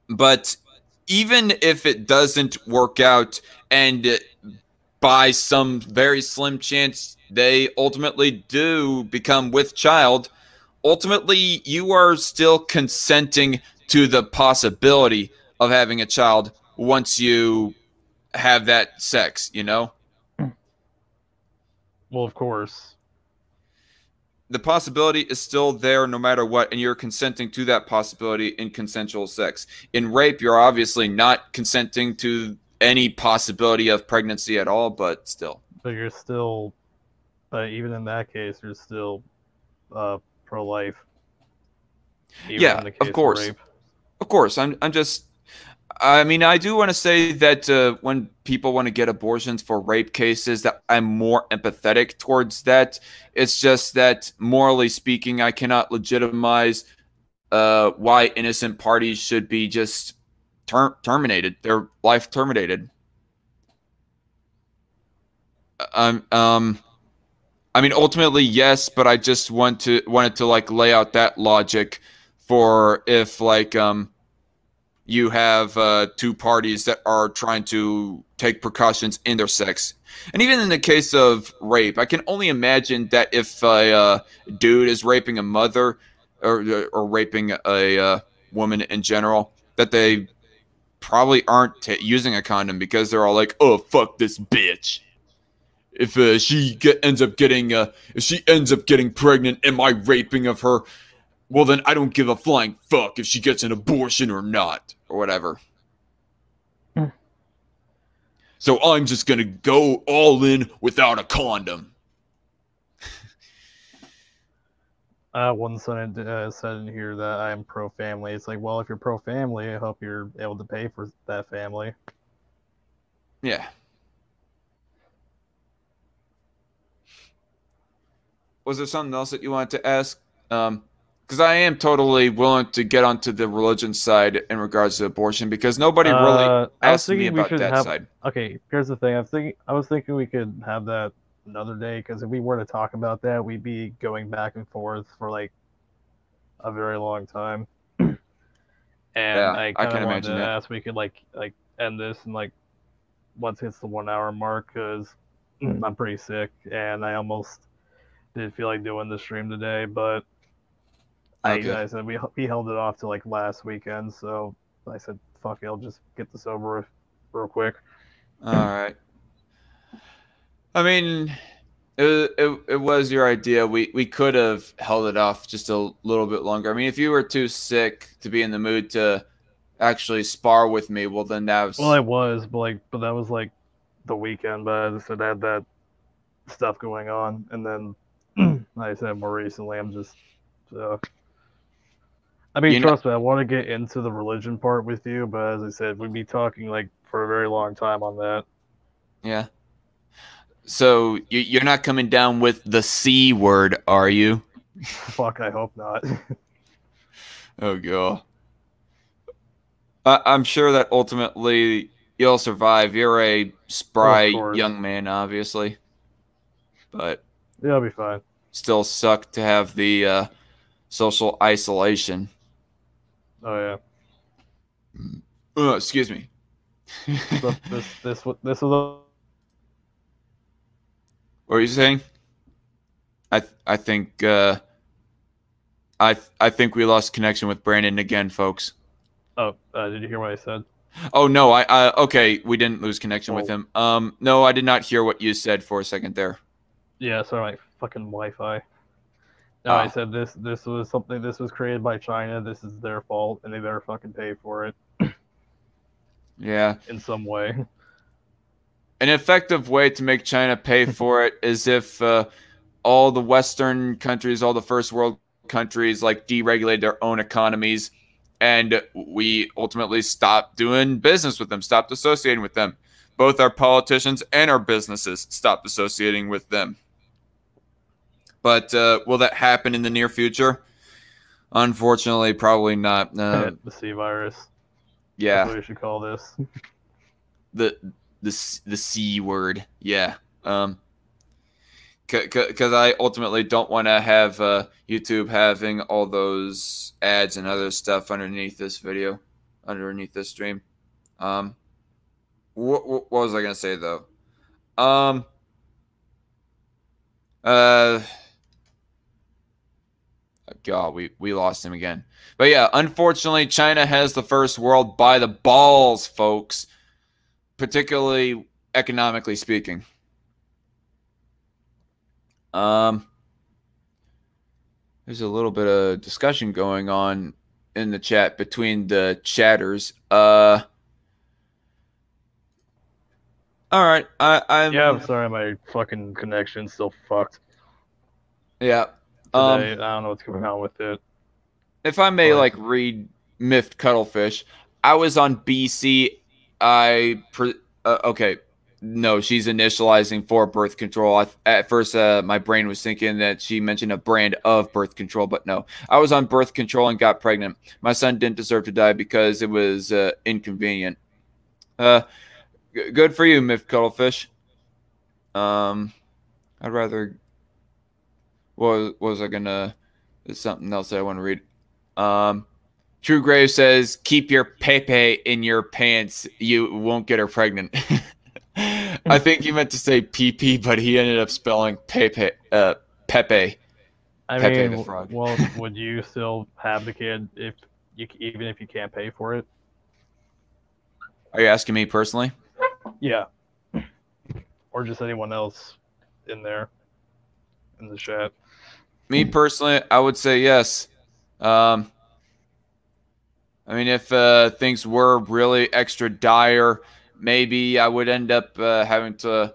but even if it doesn't work out and by some very slim chance they ultimately do become with child, ultimately you are still consenting to the possibility of having a child once you have that sex, you know? Well, of course. The possibility is still there no matter what, and you're consenting to that possibility in consensual sex. In rape, you're obviously not consenting to any possibility of pregnancy at all, but still. But you're still, even in that case, you're still pro-life, even Yeah, in the of case of course. rape. Of course. I'm just I mean, I do want to say that when people want to get abortions for rape cases, that I'm more empathetic towards that. It's just that morally speaking, I cannot legitimize why innocent parties should be just terminated, their life terminated. Um, um, I mean, ultimately, yes, but I just wanted to like lay out that logic for if like you have two parties that are trying to take precautions in their sex. And even in the case of rape, I can only imagine that if a dude is raping a mother or raping a woman in general, that they probably aren't using a condom because they're all like, "Oh fuck this bitch." If if she ends up getting pregnant and my raping of her, well then I don't give a flying fuck if she gets an abortion or not or whatever. So I'm just gonna go all in without a condom. One son said in here that I'm pro-family. It's like, well, if you're pro-family, I hope you're able to pay for that family. Yeah. Was there something else that you wanted to ask? Because I am totally willing to get onto the religion side in regards to abortion because nobody really I was asked me thinking we about should that have. side. Okay, here's the thing. I was thinking we could have that another day because if we were to talk about that, we'd be going back and forth for like a very long time. And Yeah, I I kind of can wanted imagine to that. ask we could like end this and like once it hits the 1 hour mark because I'm pretty sick and I almost didn't feel like doing the stream today, but Okay. I said we held it off to like last weekend, so I said fuck it, I'll just get this over with real quick. All right. I mean, it was your idea. We could have held it off just a little bit longer. I mean, if you were too sick to be in the mood to actually spar with me, well then that Well, I was was, but that was like the weekend, but as I said, I had that stuff going on, and then like I said more recently, I'm just. Uh, I mean, you know trust me, I want to get into the religion part with you, but as I said, we'd be talking like for a very long time on that. yeah. So you're not coming down with the C word, are you? Fuck, I hope not. Oh god. I'm sure that ultimately you'll survive. You're a Oh, of spry course, young man, obviously, but yeah, I'll be fine. still suck to have the social isolation. Oh yeah. Excuse me. So this was What are you saying? I think I think we lost connection with Brandon again, folks. oh, did you hear what I said? Oh no, I okay, we didn't lose connection with Well, him. No, I did not hear what you said for a second there. yeah, sorry, my fucking Wi-Fi. No, I said this was something. This was created by China. This is their fault, and they better fucking pay for it Yeah. in some way. An effective way to make China pay for it is if all the Western countries, all the first world countries, like deregulate their own economies, and we ultimately stop doing business with them, stopped associating with them. Both our politicians and our businesses stopped associating with them. But will that happen in the near future? Unfortunately, probably not. The C virus. Yeah. That's what we should call this. The C word. Yeah. Because I ultimately don't want to have YouTube having all those ads and other stuff underneath this video, underneath this stream. What was I gonna say though? God, we lost him again. But yeah, unfortunately, China has the first world by the balls, folks. Particularly economically speaking. There's a little bit of discussion going on in the chat between the chatters. All right, I'm sorry, my fucking connection's still fucked. Yeah. Today, I don't know what's going on with it. If I may, like, read Miffed Cuttlefish, I was on BC. Okay. No, she's initializing for birth control. At first, my brain was thinking that she mentioned a brand of birth control, but no. I was on birth control and got pregnant. My son didn't deserve to die because it was inconvenient. Good for you, Miffed Cuttlefish. I'd rather... What was I gonna... There's something else that I want to read. True Grave says, keep your pepe in your pants. You won't get her pregnant. I think he meant to say pee-pee, but he ended up spelling pepe. Pepe. I Pepe mean, the frog. Well, would you still have the kid even if you can't pay for it? Are you asking me personally? Yeah. Or just anyone else in there in the chat? Me personally, I would say yes. I mean, if things were really extra dire, maybe I would end up having to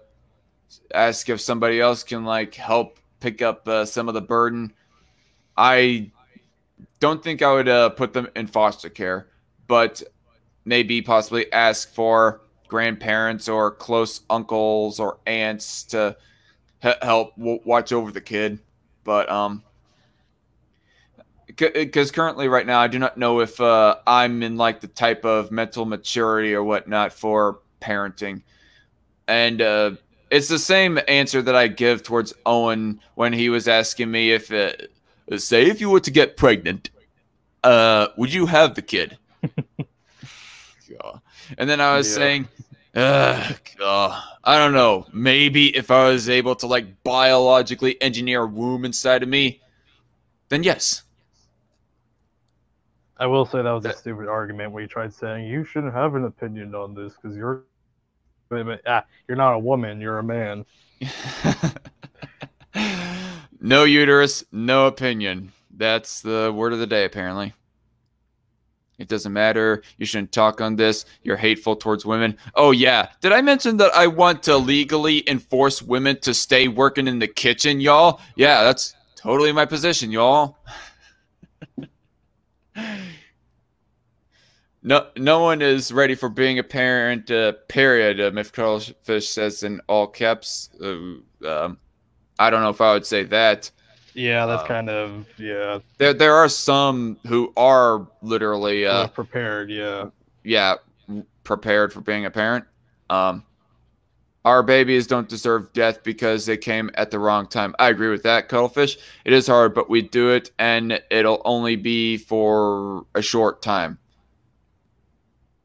ask if somebody else can like help pick up some of the burden. I don't think I would put them in foster care, but maybe possibly ask for grandparents or close uncles or aunts to help watch over the kid. But because currently right now I do not know if I'm in like the type of mental maturity or whatnot for parenting. And it's the same answer that I give towards Owen when he was asking me if say if you were to get pregnant, would you have the kid? And then I was saying, I don't know, maybe if I was able to like biologically engineer a womb inside of me, then yes. I will say that was a stupid argument where you tried saying you shouldn't have an opinion on this because you're not a woman, you're a man. No uterus, no opinion. That's the word of the day, apparently. It doesn't matter. You shouldn't talk on this. You're hateful towards women. Oh, yeah. Did I mention that I want to legally enforce women to stay working in the kitchen, y'all? Yeah, that's totally my position, y'all. No one is ready for being a parent, period. Miff Cuttlefish says in all caps. I don't know if I would say that. Yeah, that's kind of, yeah. There are some who are literally prepared, yeah. Yeah, prepared for being a parent. Our babies don't deserve death because they came at the wrong time. I agree with that, Cuttlefish. It is hard, but we do it, and it'll only be for a short time.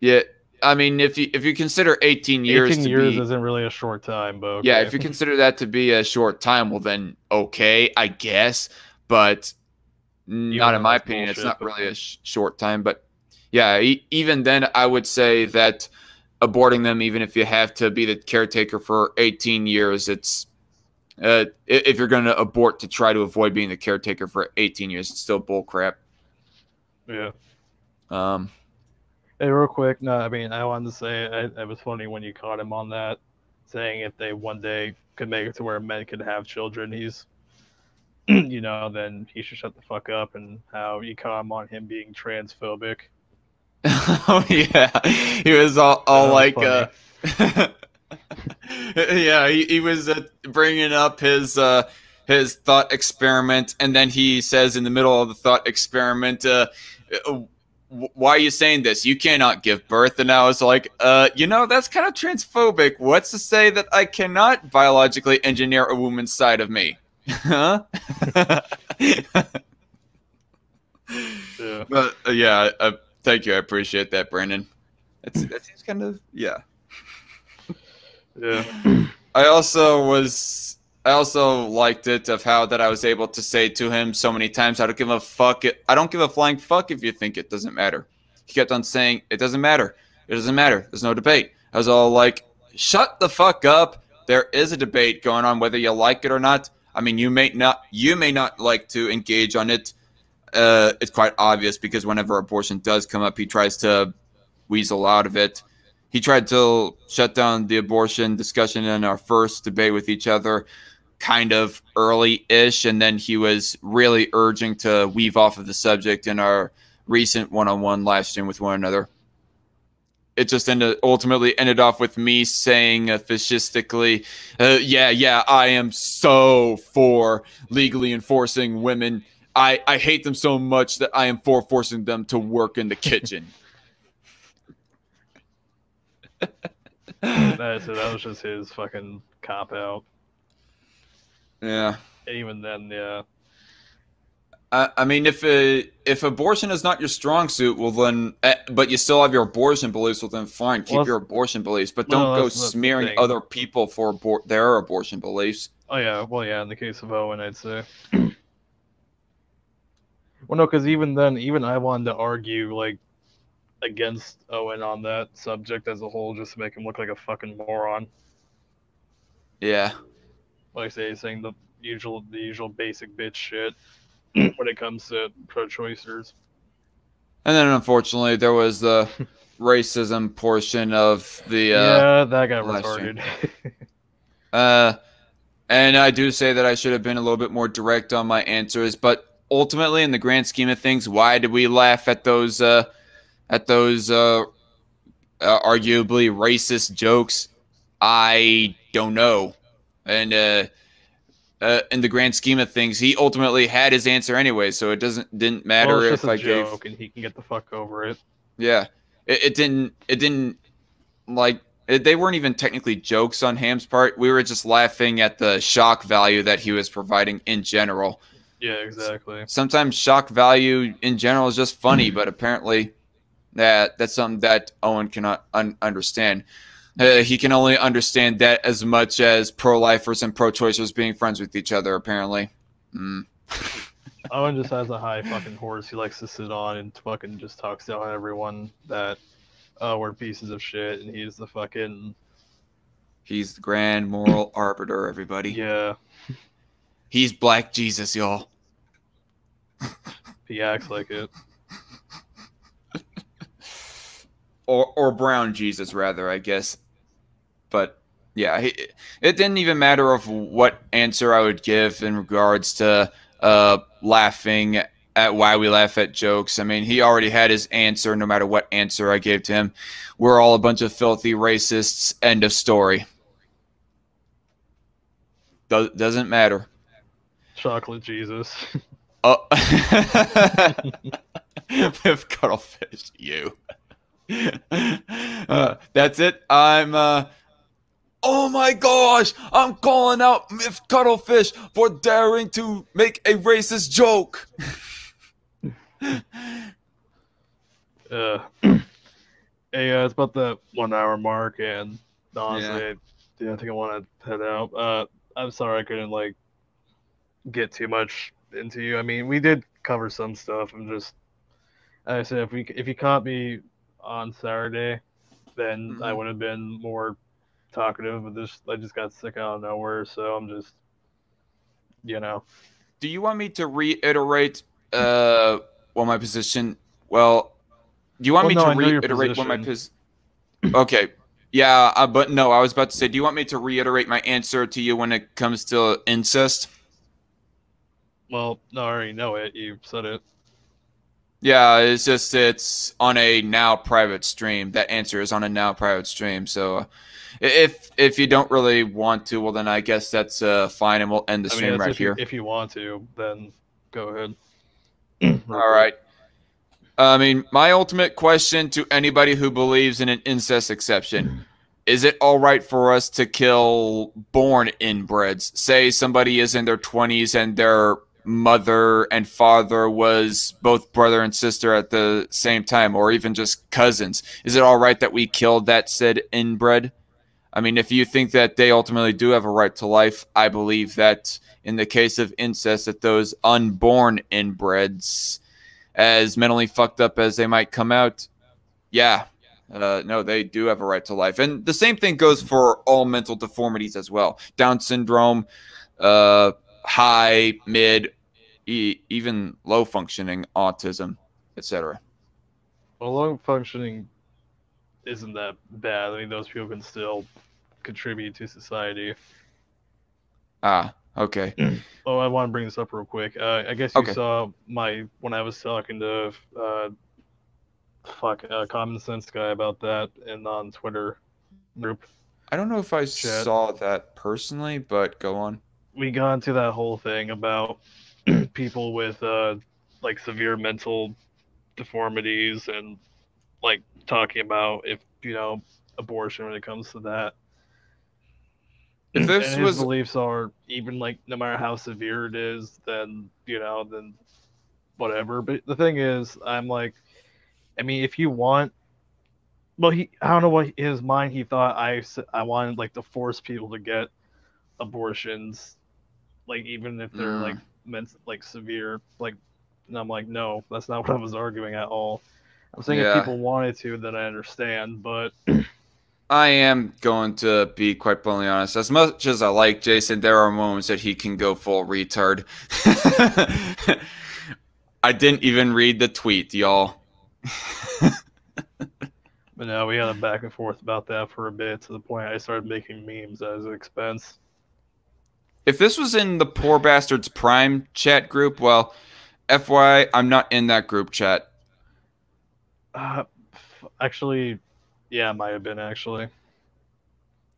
Yeah, I mean, if you consider 18 years 18 years isn't really a short time, but okay. Yeah, if you consider that to be a short time, well then, okay, I guess. But not in my opinion. It's not really a short time. But yeah, even then, I would say that aborting them, even if you have to be the caretaker for 18 years, it's If you're going to abort to try to avoid being the caretaker for 18 years, it's still bullcrap. Yeah. Um, Hey, real quick, no, I mean, I wanted to say it was funny when you caught him on that, saying if they one day could make it to where men could have children, he's, then he should shut the fuck up, and how you caught him on him being transphobic. oh yeah, he was all That was like, funny. yeah, he was bringing up his thought experiment, and then he says in the middle of the thought experiment, why are you saying this? You cannot give birth. And I was like, that's kind of transphobic. What's to say that I cannot biologically engineer a woman's side of me? Huh? Yeah. But thank you. I appreciate that, Brandon. That seems kind of, yeah. Yeah. I also liked it of how that I was able to say to him so many times, I don't give a fuck. I don't give a flying fuck if you think it doesn't matter. He kept on saying, it doesn't matter. It doesn't matter. There's no debate. I was all like, shut the fuck up. There is a debate going on, whether you like it or not. I mean, you may not like to engage on it. It's quite obvious because whenever abortion does come up, he tries to weasel out of it. He tried to shut down the abortion discussion in our first debate with each other kind of early-ish, and then he was really urging to weave off of the subject in our recent one-on-one live stream with one another. It just ultimately ended off with me saying fascistically, yeah, I am so for legally enforcing women. I hate them so much that I am for forcing them to work in the kitchen. So that was just his fucking cop out. Yeah. Even then, yeah. I mean, if abortion is not your strong suit, well then, but you still have your abortion beliefs, well then fine, keep your abortion beliefs, but don't go smearing other people for their abortion beliefs. Oh yeah, well yeah, in the case of Owen, I'd say. Well, no, because even then, even I wanted to argue like against Owen on that subject as a whole, just to make him look like a fucking moron. Yeah. Like I say, saying the usual basic bitch shit when it comes to pro-choicers. And then unfortunately, there was the racism portion of the yeah, that got retarded. And I do say that I should have been a little bit more direct on my answers, but ultimately, in the grand scheme of things, why did we laugh at those arguably racist jokes? I don't know. And in the grand scheme of things, he ultimately had his answer anyway, so it didn't matter well, it's just if a I joke gave. and he can get the fuck over it. Yeah, it didn't like they weren't even technically jokes on Ham's part. We were just laughing at the shock value that he was providing in general. Yeah, exactly. Sometimes shock value in general is just funny, but apparently that's something that Owen cannot understand. He can only understand that as much as pro-lifers and pro-choicers being friends with each other, apparently. Owen just has a high fucking horse he likes to sit on and fucking just talks down everyone that we're pieces of shit, and he's the fucking... He's the grand moral arbiter, everybody. Yeah. He's Black Jesus, y'all. He acts like it. Or Brown Jesus, rather, I guess. But yeah, it didn't even matter of what answer I would give in regards to laughing at why we laugh at jokes. I mean, he already had his answer no matter what answer I gave to him. We're all a bunch of filthy racists. End of story. Doesn't matter. Chocolate Jesus. With cuttlefish, you. That's it. Oh my gosh! I'm calling out Myth Cuttlefish for daring to make a racist joke. Hey, it's about the 1 hour mark, and honestly, yeah. I think I want to head out. I'm sorry I couldn't like get too much into you. I mean, we did cover some stuff. I'm just, I said, if you caught me on Saturday, then I would have been more talkative. But I just got sick out of nowhere, so I'm just you know. Do you want me to reiterate what my position? Well, do you want Well, me no, to I know your reiterate what my position. position? Okay. Yeah, but no, I was about to say, do you want me to reiterate my answer to you when it comes to incest? Well, no, I already know it. You said it. Yeah, it's just it's on a now private stream. That answer is on a now private stream. So if you don't really want to, well then I guess that's fine, and we'll end the I mean, stream that's right here. if you want to, then go ahead. Real All quick. right. I mean, my ultimate question to anybody who believes in an incest exception: is it all right for us to kill born inbreds? Say somebody is in their 20s and their mother and father was both brother and sister at the same time, or even just cousins. Is it all right that we killed that said inbred? I mean, if you think that they ultimately do have a right to life, I believe that in the case of incest, that those unborn inbreds, as mentally fucked up as they might come out, yeah, no, they do have a right to life. And the same thing goes for all mental deformities as well. Down syndrome, uh, high, mid, even low functioning autism, etc. Well, lung functioning isn't that bad. I mean, those people can still contribute to society. Ah, okay. Oh, I want to bring this up real quick. I guess you Okay. saw my when I was talking to common sense guy about that and on Twitter group I don't know if I chat. saw that personally, but go on. We got into that whole thing about people with like severe mental deformities and like talking about if abortion when it comes to that. If And this his was beliefs are even like no matter how severe it is, then then whatever. But the thing is, I'm like, I mean, if you want, well, I don't know what his mind he thought I wanted like to force people to get abortions, like even if they're like mm, meant like severe, like, and I'm like, no, that's not what I was arguing at all. I'm saying if yeah, people wanted to, then I understand, but I am going to be quite bluntly honest. As much as I like Jason, there are moments that he can go full retard. I didn't even read the tweet, y'all. but now we had a back and forth about that for a bit to the point I started making memes as an expense. If this was in the Poor Bastards Prime chat group, well, FYI, I'm not in that group chat. Uh, actually, yeah, it might have been actually.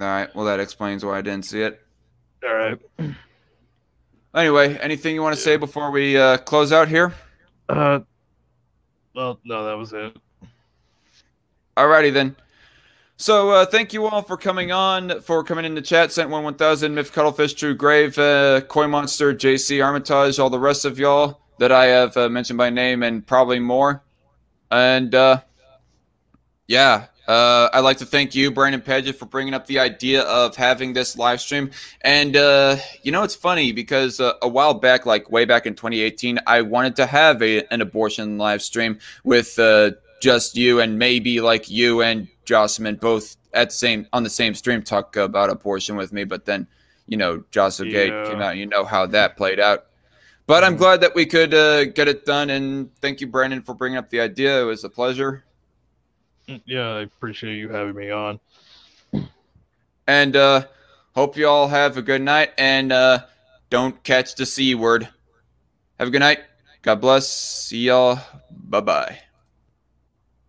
All right, well, that explains why I didn't see it. All right. Anyway, anything you want to say Yeah. before we close out here? Uh, well, no, that was it. Alrighty then. So thank you all for coming on, for coming in the chat. Sent 1000, Myth Cuttlefish, True Grave, Koi Monster, JC Armitage, all the rest of y'all that I have mentioned by name, and probably more. And yeah, I'd like to thank you, Brandon Padgett, for bringing up the idea of having this live stream. And it's funny because a while back, like way back in 2018, I wanted to have an abortion live stream with just you and maybe like you and Jocelyn both at on the same stream talk about abortion with me. But then, Jocelyn Gate came Yeah. out. You know how that played out. But I'm glad that we could get it done. And thank you, Brandon, for bringing up the idea. It was a pleasure. Yeah, I appreciate you having me on. And hope you all have a good night and don't catch the C word. Have a good night. God bless. See y'all. Bye bye.